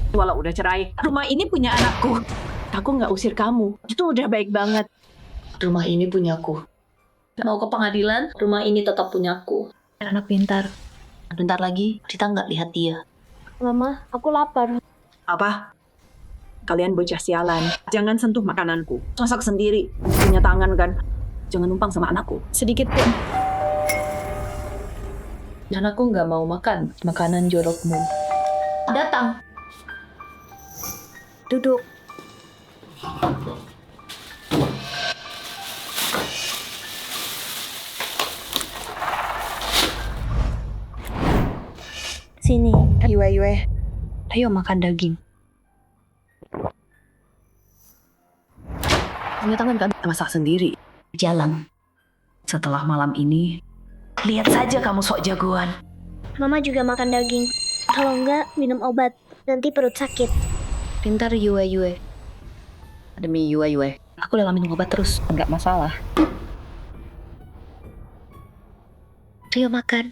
Walau udah cerai, rumah ini punya anakku. Aku nggak usir kamu. Itu udah baik banget. Rumah ini punyaku. Mau ke pengadilan, rumah ini tetap punyaku. Anak pintar. Bentar lagi, kita nggak lihat dia. Mama, aku lapar. Apa? Kalian bocah sialan. Jangan sentuh makananku. Masak sendiri. Punya tangan kan? Jangan numpang sama anakku. Sedikit pun. Dan aku nggak mau makan makanan jorokmu. Datang. Duduk. Sini. Yue. Ayo makan daging. Punya tangan kan? Masak sendiri. Jalan. Setelah malam ini, lihat saja kamu sok jagoan. Mama juga makan daging. Kalau enggak, minum obat. Nanti perut sakit. Pintar Yue. Demi Yue. Aku udah minum obat terus. Nggak masalah. Rio makan.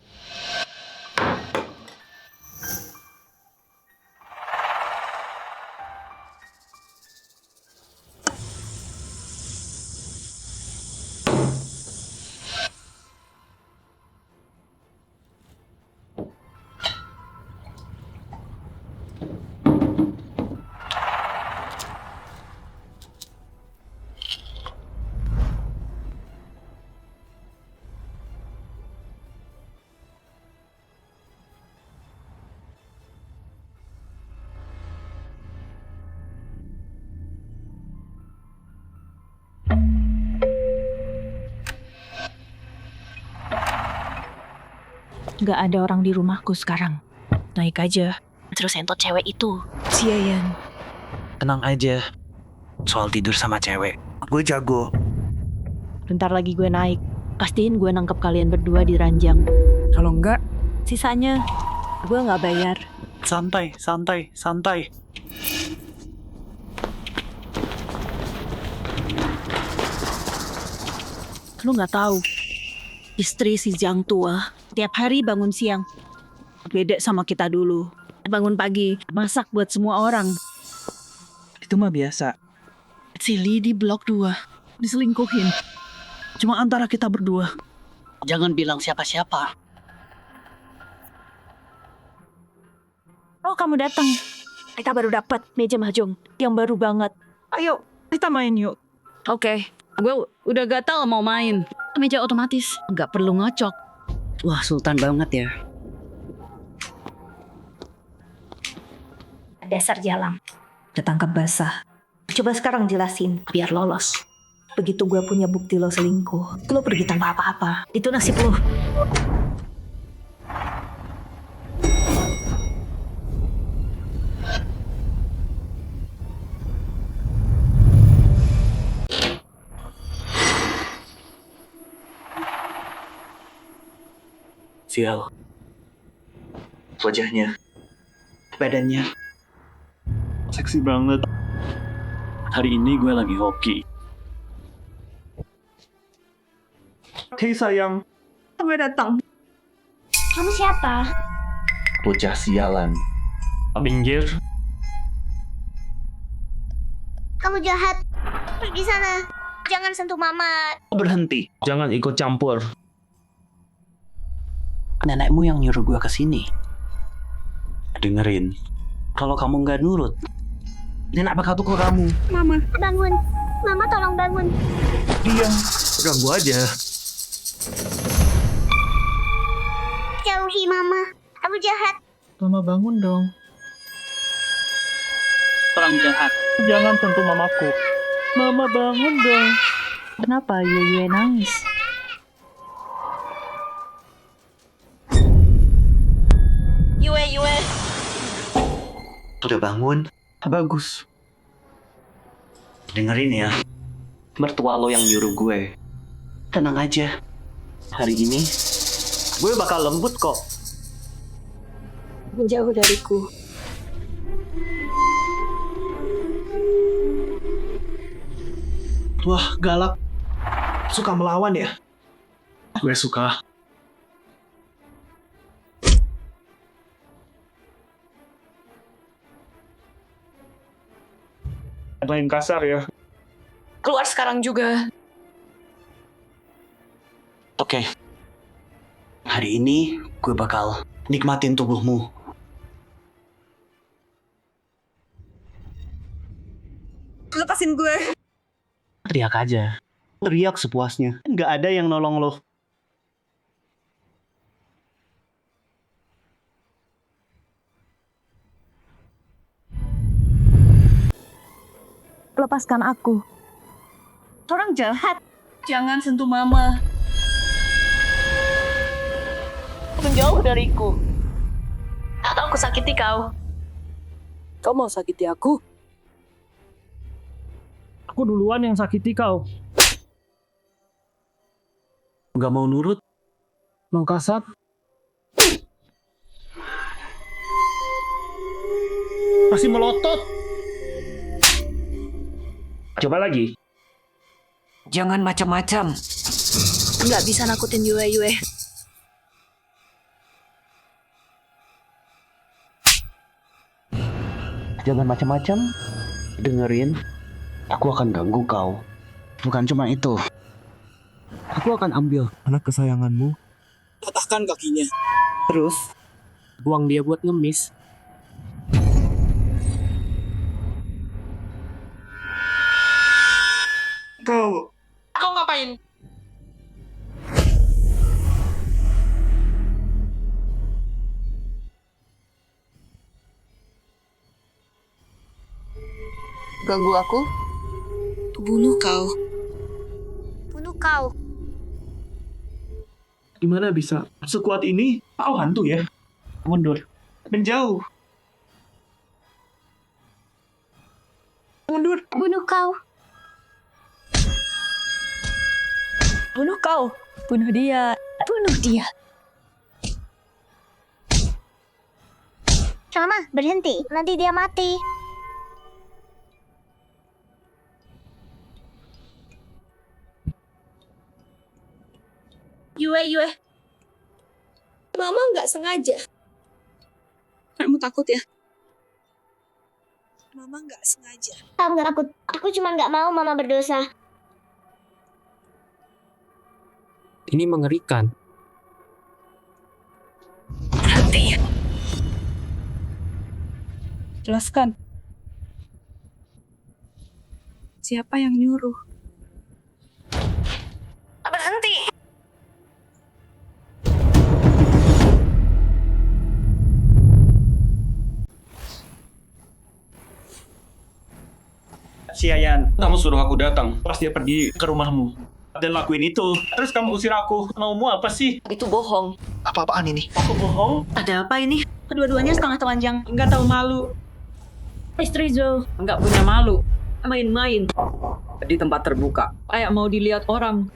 Gak ada orang di rumahku sekarang. Naik aja. Terus entot cewek itu. Si Yayan. Tenang aja. Soal tidur sama cewek, gue jago. Bentar lagi gue naik. Pastiin gue nangkep kalian berdua di ranjang. Kalau enggak, Sisanya, gue gak bayar. Santai. Lu gak tahu. Istri si Jiang tua tiap hari bangun siang. Beda sama kita dulu. Bangun pagi, masak buat semua orang. Itu mah biasa. Si Lee di blok 2. Diselingkuhin. Cuma antara kita berdua. Jangan bilang siapa-siapa. Oh, kamu datang. Kita baru dapat meja mahjong yang baru banget. Ayo, kita main yuk. Oke, gue udah gatal mau main. Meja otomatis, nggak perlu ngocok. Wah, sultan banget ya. Dasar jalang. Ketangkap basah. Coba sekarang jelasin. Biar lolos. Begitu gue punya bukti lo selingkuh, lo pergi tanpa apa-apa. Itu nasib lo. Sial. Wajahnya. Badannya. Seksi banget. Hari ini gue lagi hoki. Hei sayang, Gue datang. Kamu siapa? bocah sialan. Minggir. Kamu jahat. Pergi sana. Jangan sentuh mama. Berhenti. Jangan ikut campur. Nenekmu yang nyuruh gue kesini. Dengerin. Kalau kamu nggak nurut, nenek bakal tukul kamu. Mama. Bangun. Mama tolong bangun. Diam. Ganggu aja. Jauhi mama. Kamu jahat. Mama bangun dong. Orang jahat. Jangan sentuh mamaku. Mama bangun dong. Kenapa Yue nangis? Yue. Udah bangun? Bagus. Dengerin ya. Mertua lo yang nyuruh gue. Tenang aja. Hari ini, gue bakal lembut kok. Menjauh dariku. Wah, galak. Suka melawan ya? Gue suka. Main kasar ya. Keluar sekarang juga. Oke. Hari ini, gue bakal nikmatin tubuhmu. Lepasin gue. Teriak aja. Teriak sepuasnya. Nggak ada yang nolong lo. Lepaskan aku. Orang jahat. Jangan sentuh mama. Menjauh dariku. Atau aku sakiti kau. Kau mau sakiti aku? Aku duluan yang sakiti kau. Nggak mau nurut? Mau kasar? Masih melotot. Coba lagi. Jangan macam-macam. Nggak bisa nakutin Yue. Jangan macam-macam. Dengerin. Aku akan ganggu kau. Bukan cuma itu. Aku akan ambil anak kesayanganmu. Patahkan kakinya. Terus, buang dia buat ngemis. Kau ngapain? Ganggu aku? Bunuh kau. Bunuh kau. Gimana bisa sekuat ini? Kau hantu ya? Mundur. Menjauh. Mundur. Bunuh kau. Bunuh kau. Bunuh dia. Bunuh dia. Mama, berhenti. Nanti dia mati. Yue. Mama nggak sengaja. Kamu takut ya? Mama nggak sengaja. Enggak, aku cuma nggak mau mama berdosa. Ini mengerikan. Jelaskan. Siapa yang nyuruh? Berhenti. Si Yayan, kamu suruh aku datang pas dia pergi ke rumahmu dan lakuin itu. Terus kamu usir aku. Maumu apa sih? Itu bohong. Apa-apaan ini? Aku bohong? Ada apa ini? Kedua-duanya setengah telanjang. Nggak tahu malu. Istri Joe nggak punya malu. Main-main di tempat terbuka. Kayak mau dilihat orang.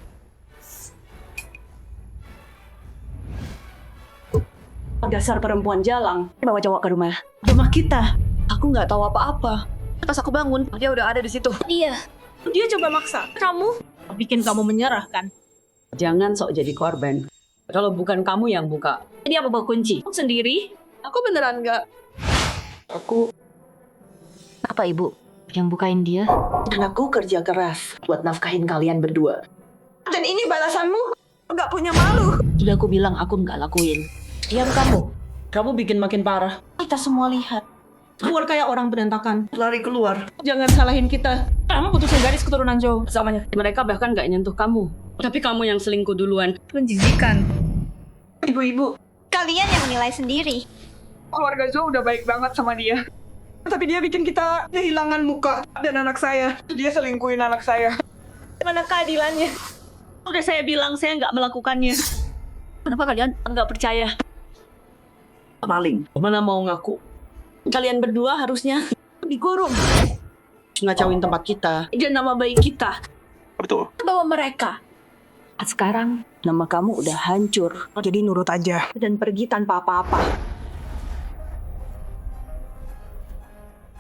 Dasar perempuan jalang. Bawa cowok ke rumah. Rumah kita. Aku nggak tahu apa-apa. Pas aku bangun, dia udah ada di situ. Iya. Dia coba maksa. Kamu bikin kamu menyerah kan? Jangan sok jadi korban. Kalau bukan kamu yang buka, dia bawa kunci. Kamu sendiri? Aku beneran nggak. Apa ibu yang bukain dia? Dan aku kerja keras buat nafkahin kalian berdua. Dan ini balasanmu? Nggak punya malu. Sudah aku bilang aku nggak lakuin. Diam kamu. Kamu bikin makin parah. Kita semua lihat. Keluar kayak orang berantakan. Lari keluar. Jangan salahin kita. Kamu putusin garis keturunan Joe. Samanya. Mereka bahkan nggak nyentuh kamu. Tapi kamu yang selingkuh duluan. Menjijikan. Ibu-ibu, kalian yang menilai sendiri. Keluarga Joe udah baik banget sama dia. Tapi dia bikin kita kehilangan muka. Dan anak saya. Dia selingkuhin anak saya. Mana keadilannya? Udah saya bilang saya nggak melakukannya. Kenapa kalian nggak percaya? Maling. Mana mau ngaku? Kalian berdua harusnya digurung. Ngacauin tempat kita. Dan nama baik kita. Betul. Bawa mereka. Sekarang nama kamu udah hancur. Jadi nurut aja. Dan pergi tanpa apa-apa.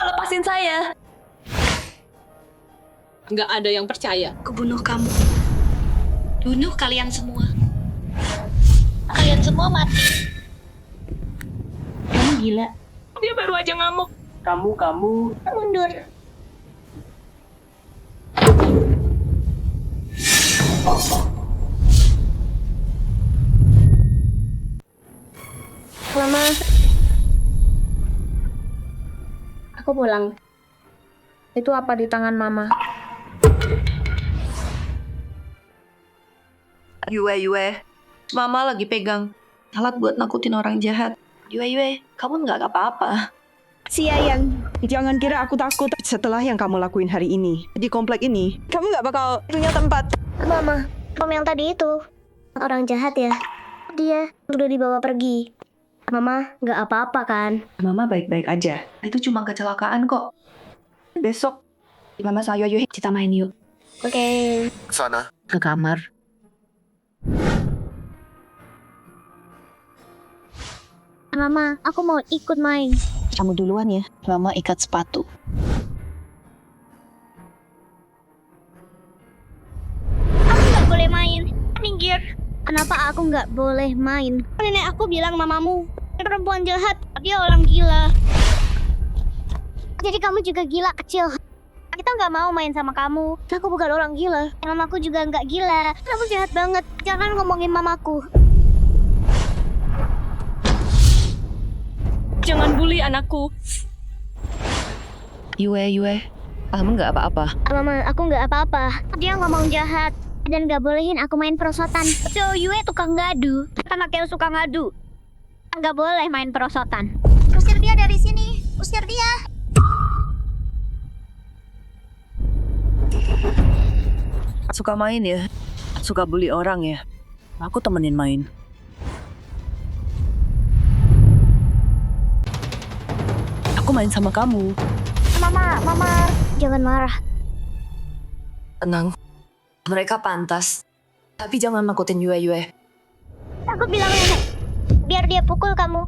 Lepasin saya. Nggak ada yang percaya. Aku bunuh kamu. Bunuh kalian semua. Kalian semua mati. Kamu gila. Dia baru aja ngamuk. Kamu. Mundur. Mama. Aku pulang. Itu apa di tangan Mama? Yue, Mama lagi pegang alat buat nakutin orang jahat. Yue, kamu nggak apa-apa. Si Yayan. Jangan kira aku takut setelah yang kamu lakuin hari ini. Di komplek ini, kamu nggak bakal punya tempat. Mama, Om yang tadi itu orang jahat ya. Dia udah dibawa pergi. Mama nggak apa-apa kan? Mama baik-baik aja. Itu cuma kecelakaan kok. Besok, Mama sama Yue kita main yuk. Oke. Sana. Ke kamar. Mama, aku mau ikut main. Kamu duluan ya. Mama ikat sepatu. Aku nggak boleh main. Minggir. Kenapa aku nggak boleh main? Nenek aku bilang mamamu perempuan jahat. Dia orang gila. Jadi kamu juga gila kecil. Kita nggak mau main sama kamu. Aku bukan orang gila. Mamaku juga nggak gila. Kamu jahat banget. Jangan ngomongin mamaku. Jangan bully anakku. Yue, kamu nggak apa-apa. Mama, aku nggak apa-apa. Dia ngomong jahat. Dan nggak bolehin aku main perosotan. So, Yue tukang ngadu. Anak yang suka ngadu. Nggak boleh main perosotan. Usir dia dari sini. Usir dia. Suka main ya? Suka bully orang ya? Aku temenin main. Aku main sama kamu. Mama. Jangan marah. Tenang. Mereka pantas. Tapi jangan nakutin Yue. Aku bilang nenek. Biar dia pukul kamu.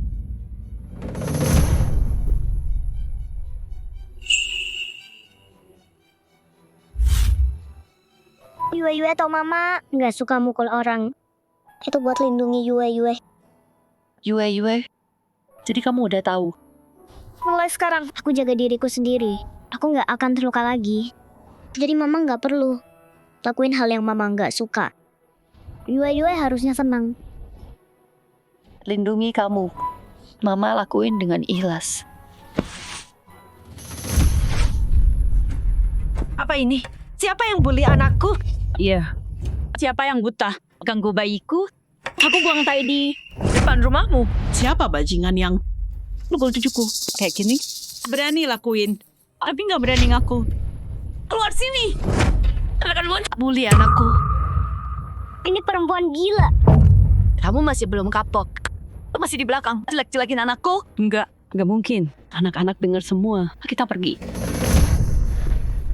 Yue atau Mama nggak suka mukul orang. Itu buat lindungi Yue. Yue, jadi kamu udah tahu Mulai sekarang, aku jaga diriku sendiri. Aku nggak akan terluka lagi. Jadi mama nggak perlu lakuin hal yang mama nggak suka. Yue harusnya senang. Lindungi kamu. Mama lakuin dengan ikhlas. Apa ini? Siapa yang bully anakku? Iya. Siapa yang buta? Ganggu bayiku? Aku buang tai di depan rumahmu. Siapa bajingan yang pukul cucuku? Kayak gini? Berani lakuin. Tapi nggak berani ngaku. Keluar sini! Anak-anak bully anakku. Ini perempuan gila. Kamu masih belum kapok. Masih di belakang. Jelek-jelekin anakku? Nggak mungkin. Anak-anak dengar semua. Kita pergi.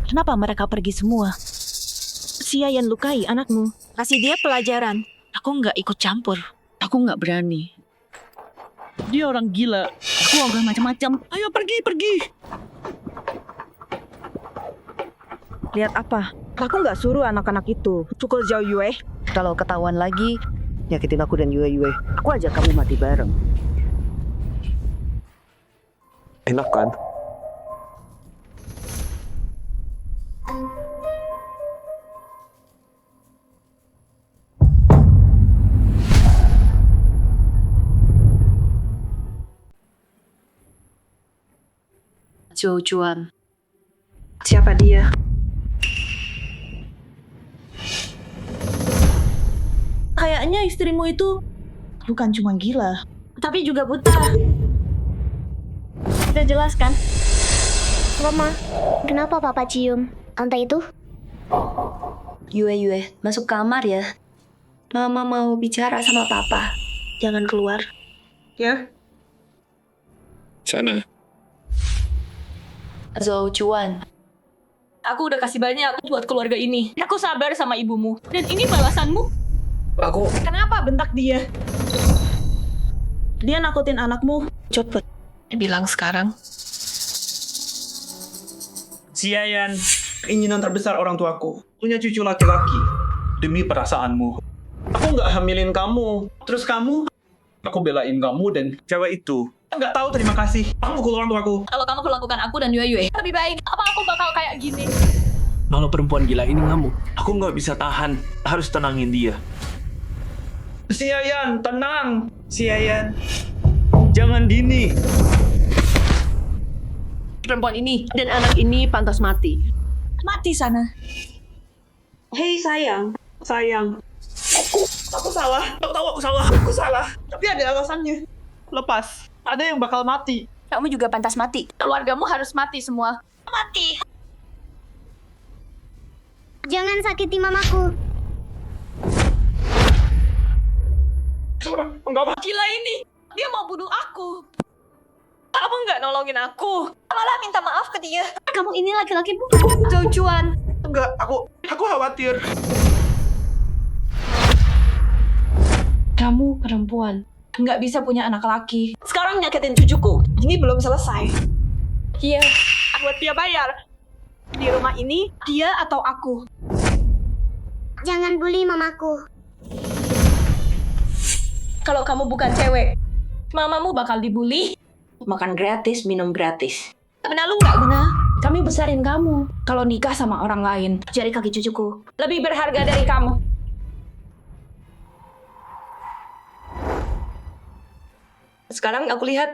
Kenapa mereka pergi semua? Si Yayan lukai anakmu. Kasih dia pelajaran. Aku nggak ikut campur. Aku nggak berani. Dia orang gila. Aku ogah macam-macam. Ayo pergi. Lihat apa? Aku nggak suruh anak-anak itu pukul Zhao Yue. Kalau ketahuan lagi, nyakitin aku dan Yue, aku ajak kamu mati bareng. Enak kan? Zhou Juan. Siapa dia? Kayaknya istrimu itu bukan cuma gila, tapi juga buta. Udah jelas kan? Mama, kenapa papa cium? Anta itu? Yue, masuk kamar ya. Mama mau bicara sama papa. Jangan keluar. Ya, Sana. Zhou Juan. Aku udah kasih banyak buat keluarga ini. Aku sabar sama ibumu. Dan ini balasanmu. Aku Kenapa bentak dia? Dia nakutin anakmu. Cepet. Bilang sekarang. Si Yayan, keinginan terbesar orang tuaku. Punya cucu laki-laki. Demi perasaanmu. Aku nggak hamilin kamu. Terus kamu, aku belain kamu dan cewek itu. Nggak tahu terima kasih. Kamu mukul orang tuaku. Kalau kamu perlakukan aku dan Yue, lebih baik. Apa aku bakal kayak gini? kalau perempuan gila ini ngamuk, aku nggak bisa tahan. Harus tenangin dia. Si Yayan, tenang. Si Yayan, jangan dini. Perempuan ini dan anak ini pantas mati. Mati sana. Hei sayang. Sayang, aku salah. Aku tahu aku salah. Tapi ada alasannya. Lepas, ada yang bakal mati. Kamu juga pantas mati. Keluargamu harus mati semua. Mati. Jangan sakiti mamaku. Enggak apa. Gila ini. Dia mau bunuh aku. Kamu nggak nolongin aku. Malah minta maaf ke dia. Kamu ini laki-laki bu. Zhou Juan. Enggak, aku khawatir. Kamu perempuan. Nggak bisa punya anak laki. Sekarang nyakitin cucuku. Ini belum selesai. Iya. Buat dia bayar. Di rumah ini, dia atau aku. Jangan bully mamaku. Kalau kamu bukan cewek, mamamu bakal dibully. Makan gratis, minum gratis. Benar lu nggak guna. Kami besarin kamu. Kalau nikah sama orang lain, Jari kaki cucuku. lebih berharga dari kamu. Sekarang aku lihat,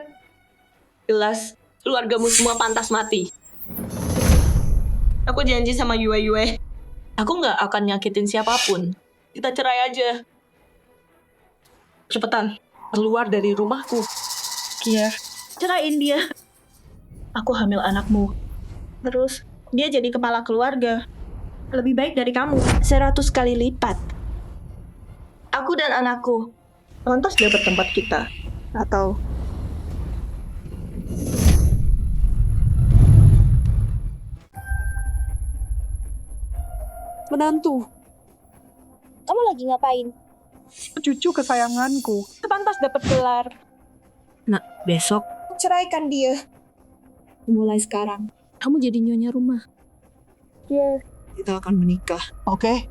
jelas keluargamu semua pantas mati. Aku janji sama Yue, aku nggak akan nyakitin siapapun. Kita cerai aja. Cepetan, keluar dari rumahku. Kia, ceraiin dia. Aku hamil anakmu. Terus, dia jadi kepala keluarga. Lebih baik dari kamu, 100 kali lipat. Aku dan anakku lantas dapat tempat kita. Atau menantu, Kamu lagi ngapain? cucu kesayanganku. pantas dapat gelar. Nah, besok Ceraikan dia. mulai sekarang kamu jadi nyonya rumah. Kita akan menikah. Oke,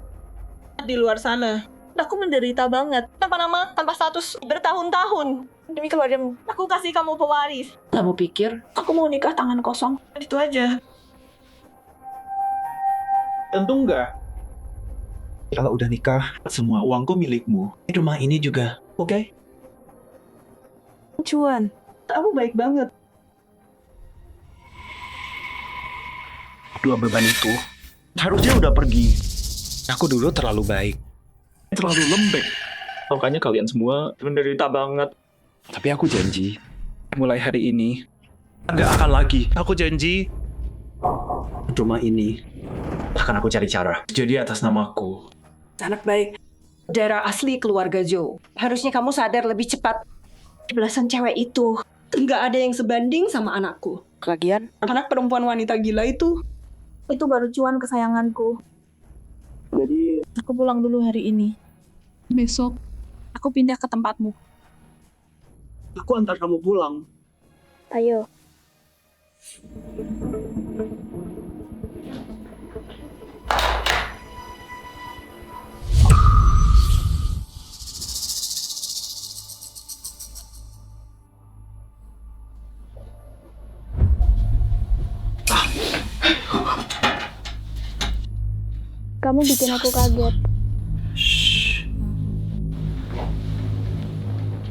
Di luar sana, Aku menderita banget. Tanpa nama, tanpa status, bertahun-tahun. Demi keluargamu, aku kasih kamu pewaris. Kamu pikir Aku mau nikah tangan kosong. Itu aja. Tentu enggak. Kalau udah nikah, semua uangku milikmu. Rumah ini juga, oke? Cuan, kamu baik banget. Dua beban itu harusnya udah pergi. Aku dulu terlalu baik. Terlalu lembek. Makanya kalian semua menderita banget. Tapi aku janji, mulai hari ini, nggak akan lagi. Aku janji, rumah ini akan aku cari cara. Jadi atas namaku. Anak baik. Darah asli keluarga Joe. Harusnya kamu sadar lebih cepat. Belasan cewek itu nggak ada yang sebanding sama anakku. Lagian, anak perempuan wanita gila itu baru cuan kesayanganku. Jadi, Aku pulang dulu hari ini. Besok, aku pindah ke tempatmu. aku antar kamu pulang. Ayo. Kamu bikin aku kaget.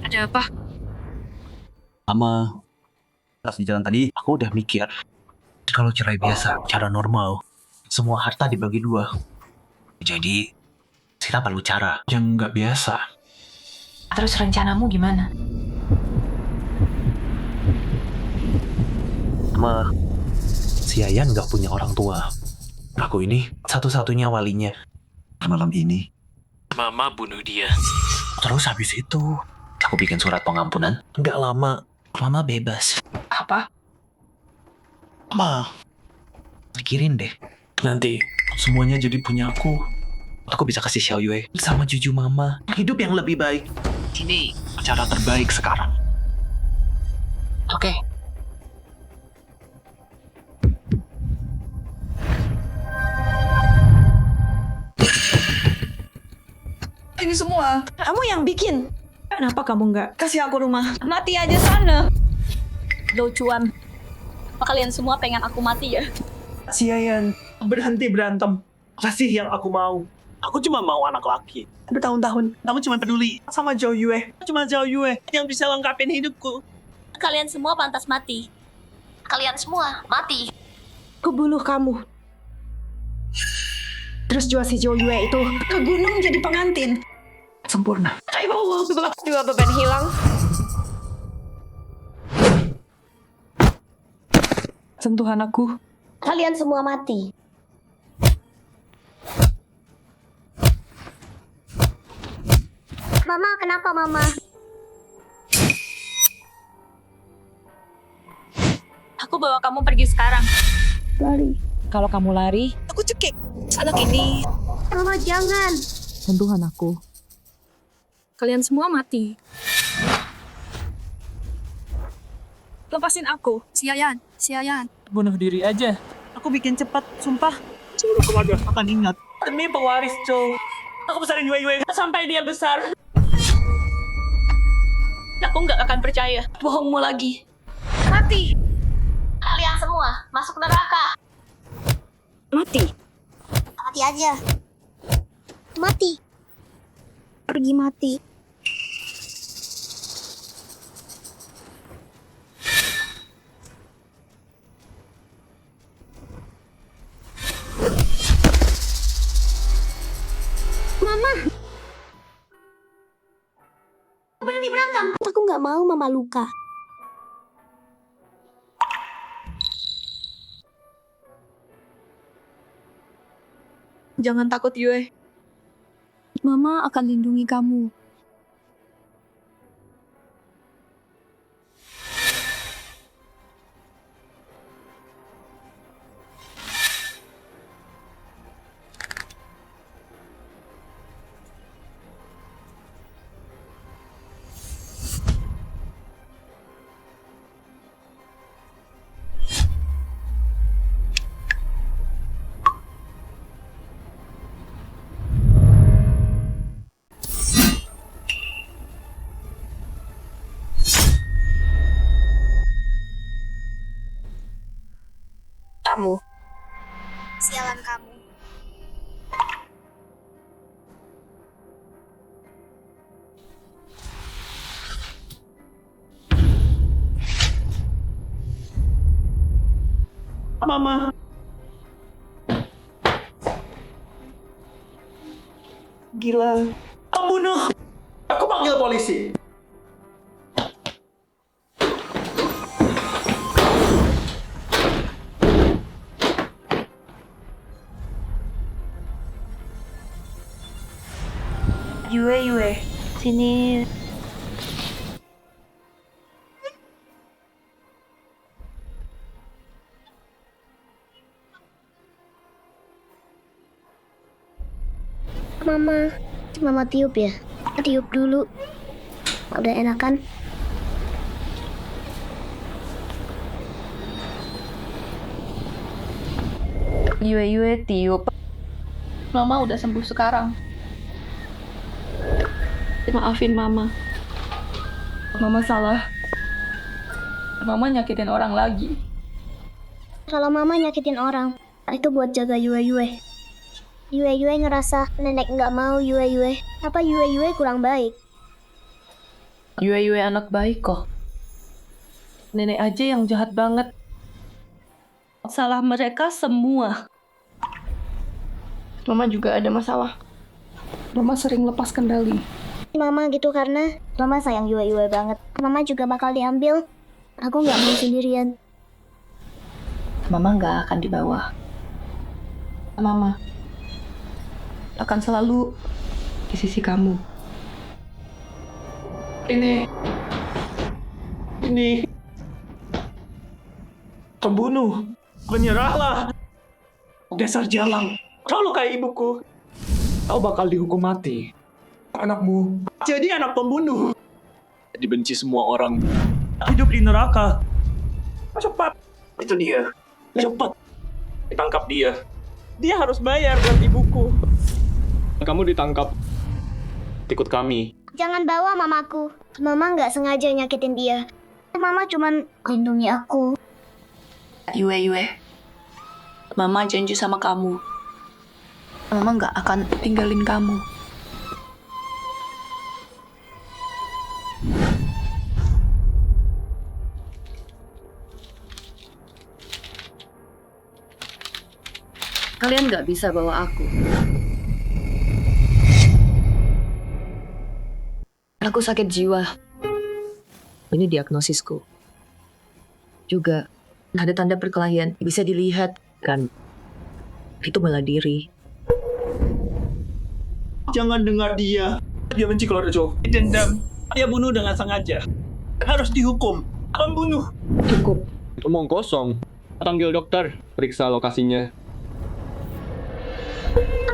Ada apa? Sama pas di jalan tadi, aku udah mikir kalau cerai biasa, cara normal, semua harta dibagi dua. Jadi kita perlu cara yang nggak biasa. Terus rencanamu gimana? Sama si Yayan nggak punya orang tua. Aku ini satu-satunya walinya. Malam ini Mama bunuh dia. Terus habis itu aku bikin surat pengampunan. Nggak lama Mama bebas. Apa? Ma, pikirin deh. Nanti semuanya jadi punya aku. Aku bisa kasih Xiao Yue sama cucu Mama hidup yang lebih baik. Ini cara terbaik sekarang. Oke. Ini semua kamu yang bikin. Kenapa kamu nggak kasih aku rumah? Mati aja sana. Lucuan. Kalian semua pengen aku mati ya? Si Yayan, berhenti berantem. Kasih yang aku mau. Aku cuma mau anak laki. Bertahun-tahun, kamu cuma peduli sama Zhao Yue. Cuma Zhao Yue yang bisa lengkapin hidupku. Kalian semua pantas mati. Kalian semua mati. Kebunuh kamu. Terus jual si Zhao Yue itu ke gunung jadi pengantin. Sempurna. Dua beban hilang. Sentuhan aku. Kalian semua mati. Mama, kenapa Mama? Aku bawa kamu pergi sekarang. Lari. Kalau kamu lari, aku cekik. Anak ini. Mama, jangan. Sentuhan aku. Kalian semua mati. Lepasin aku. Si Yayan. Bunuh diri aja. Aku bikin cepat, sumpah. Seluruh keluarga akan ingat. Demi pewaris Zhou. Aku besarin Yue Yue sampai dia besar. Aku nggak akan percaya. Bohongmu lagi. Mati. Kalian semua masuk neraka. Mati. Mati aja. Mati. Pergi mati. Mama. Berhenti berantem. Aku nggak mau Mama luka. Jangan takut, Yue. Mama akan lindungi kamu. Mama. Gila. Pembunuh. Aku panggil polisi. Yue, sini. Mama tiup ya? Tiup dulu. Udah enakan? Yue tiup. Mama udah sembuh sekarang. Maafin Mama. Mama salah. Mama nyakitin orang lagi. Kalau Mama nyakitin orang, itu buat jaga Yue. Yue ngerasa nenek nggak mau Yue. Apa Yue kurang baik? Yue anak baik kok. Nenek aja yang jahat banget. Salah mereka semua. Mama juga ada masalah. Mama sering lepas kendali. Mama gitu karena Mama sayang Yue banget. Mama juga bakal diambil. Aku nggak mau sendirian. Mama nggak akan dibawa. Mama akan selalu di sisi kamu. Ini pembunuh. Menyerahlah. Dasar jalang. Kalau kayak ibuku, kau bakal dihukum mati. Anakmu jadi anak pembunuh. Dibenci semua orang. Hidup di neraka. Cepat. Itu dia. Cepat. Tangkap dia. Dia harus bayar buat ibuku. Kamu ditangkap. Ikut kami. Jangan bawa mamaku. Mama nggak sengaja nyakitin dia. Mama cuman lindungi aku. Yue. Mama janji sama kamu. Mama nggak akan tinggalin kamu. Kalian nggak bisa bawa aku. Aku sakit jiwa. Ini diagnosisku. Juga ada tanda perkelahian. Bisa dilihat kan. Itu bela diri. Jangan dengar dia. Dia benci keluarga Joe. Dendam. Dia bunuh dengan sengaja. Harus dihukum. Pembunuh. Cukup. Omong kosong. Panggil dokter. Periksa lokasinya.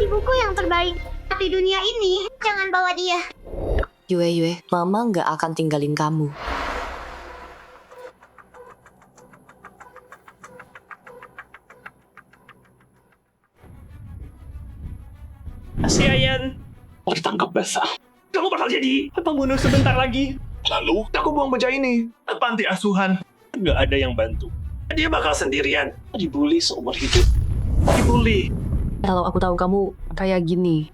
Ibuku yang terbaik di dunia ini. Jangan bawa dia. Yue, Mama nggak akan tinggalin kamu. Si Ayan. Tertangkap basah. Kamu bakal jadi pembunuh sebentar lagi. Lalu, aku buang bocah ini ke panti asuhan. Nggak ada yang bantu. Dia bakal sendirian. Dibully seumur hidup. Dibully. Kalau aku tahu kamu kayak gini,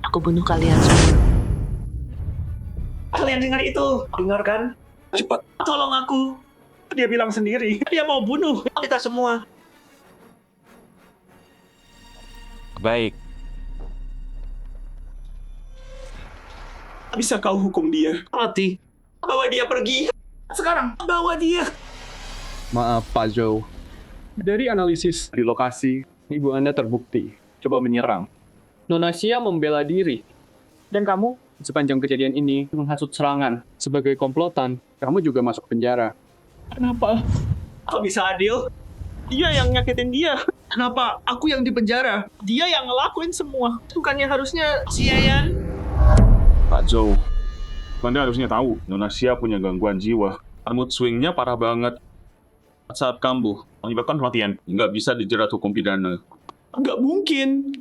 aku bunuh kalian semua. Kalian dengar itu? Dengar kan? Cepat. Tolong aku. Dia bilang sendiri. Dia mau bunuh kita semua. Baik. Bisa kau hukum dia? Mati. Bawa dia pergi. Sekarang, bawa dia. Maaf, Pak Joe. Dari analisis di lokasi, ibu Anda terbukti coba menyerang. Nona Xia membela diri. Dan kamu, sepanjang kejadian ini, menghasut serangan. Sebagai komplotan, kamu juga masuk penjara. Kenapa? Kok bisa adil? Dia yang nyakitin dia. Kenapa aku yang dipenjara? Dia yang ngelakuin semua. Bukannya harusnya si Ayan? Pak Joe, Anda harusnya tahu, Nona Xia punya gangguan jiwa. Mood swing-nya parah banget. Saat kambuh, menyebabkan kematian. Nggak bisa dijerat hukum pidana. Nggak mungkin.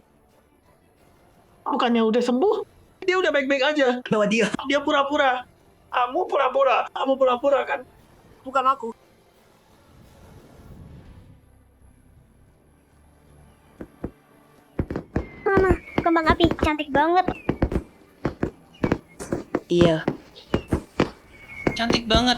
Bukannya udah sembuh? Dia udah baik-baik aja. Bawa dia. Dia pura-pura. Kamu pura-pura. Kamu pura-pura kan? Bukan aku. Mama, kembang api cantik banget. Iya. Cantik banget.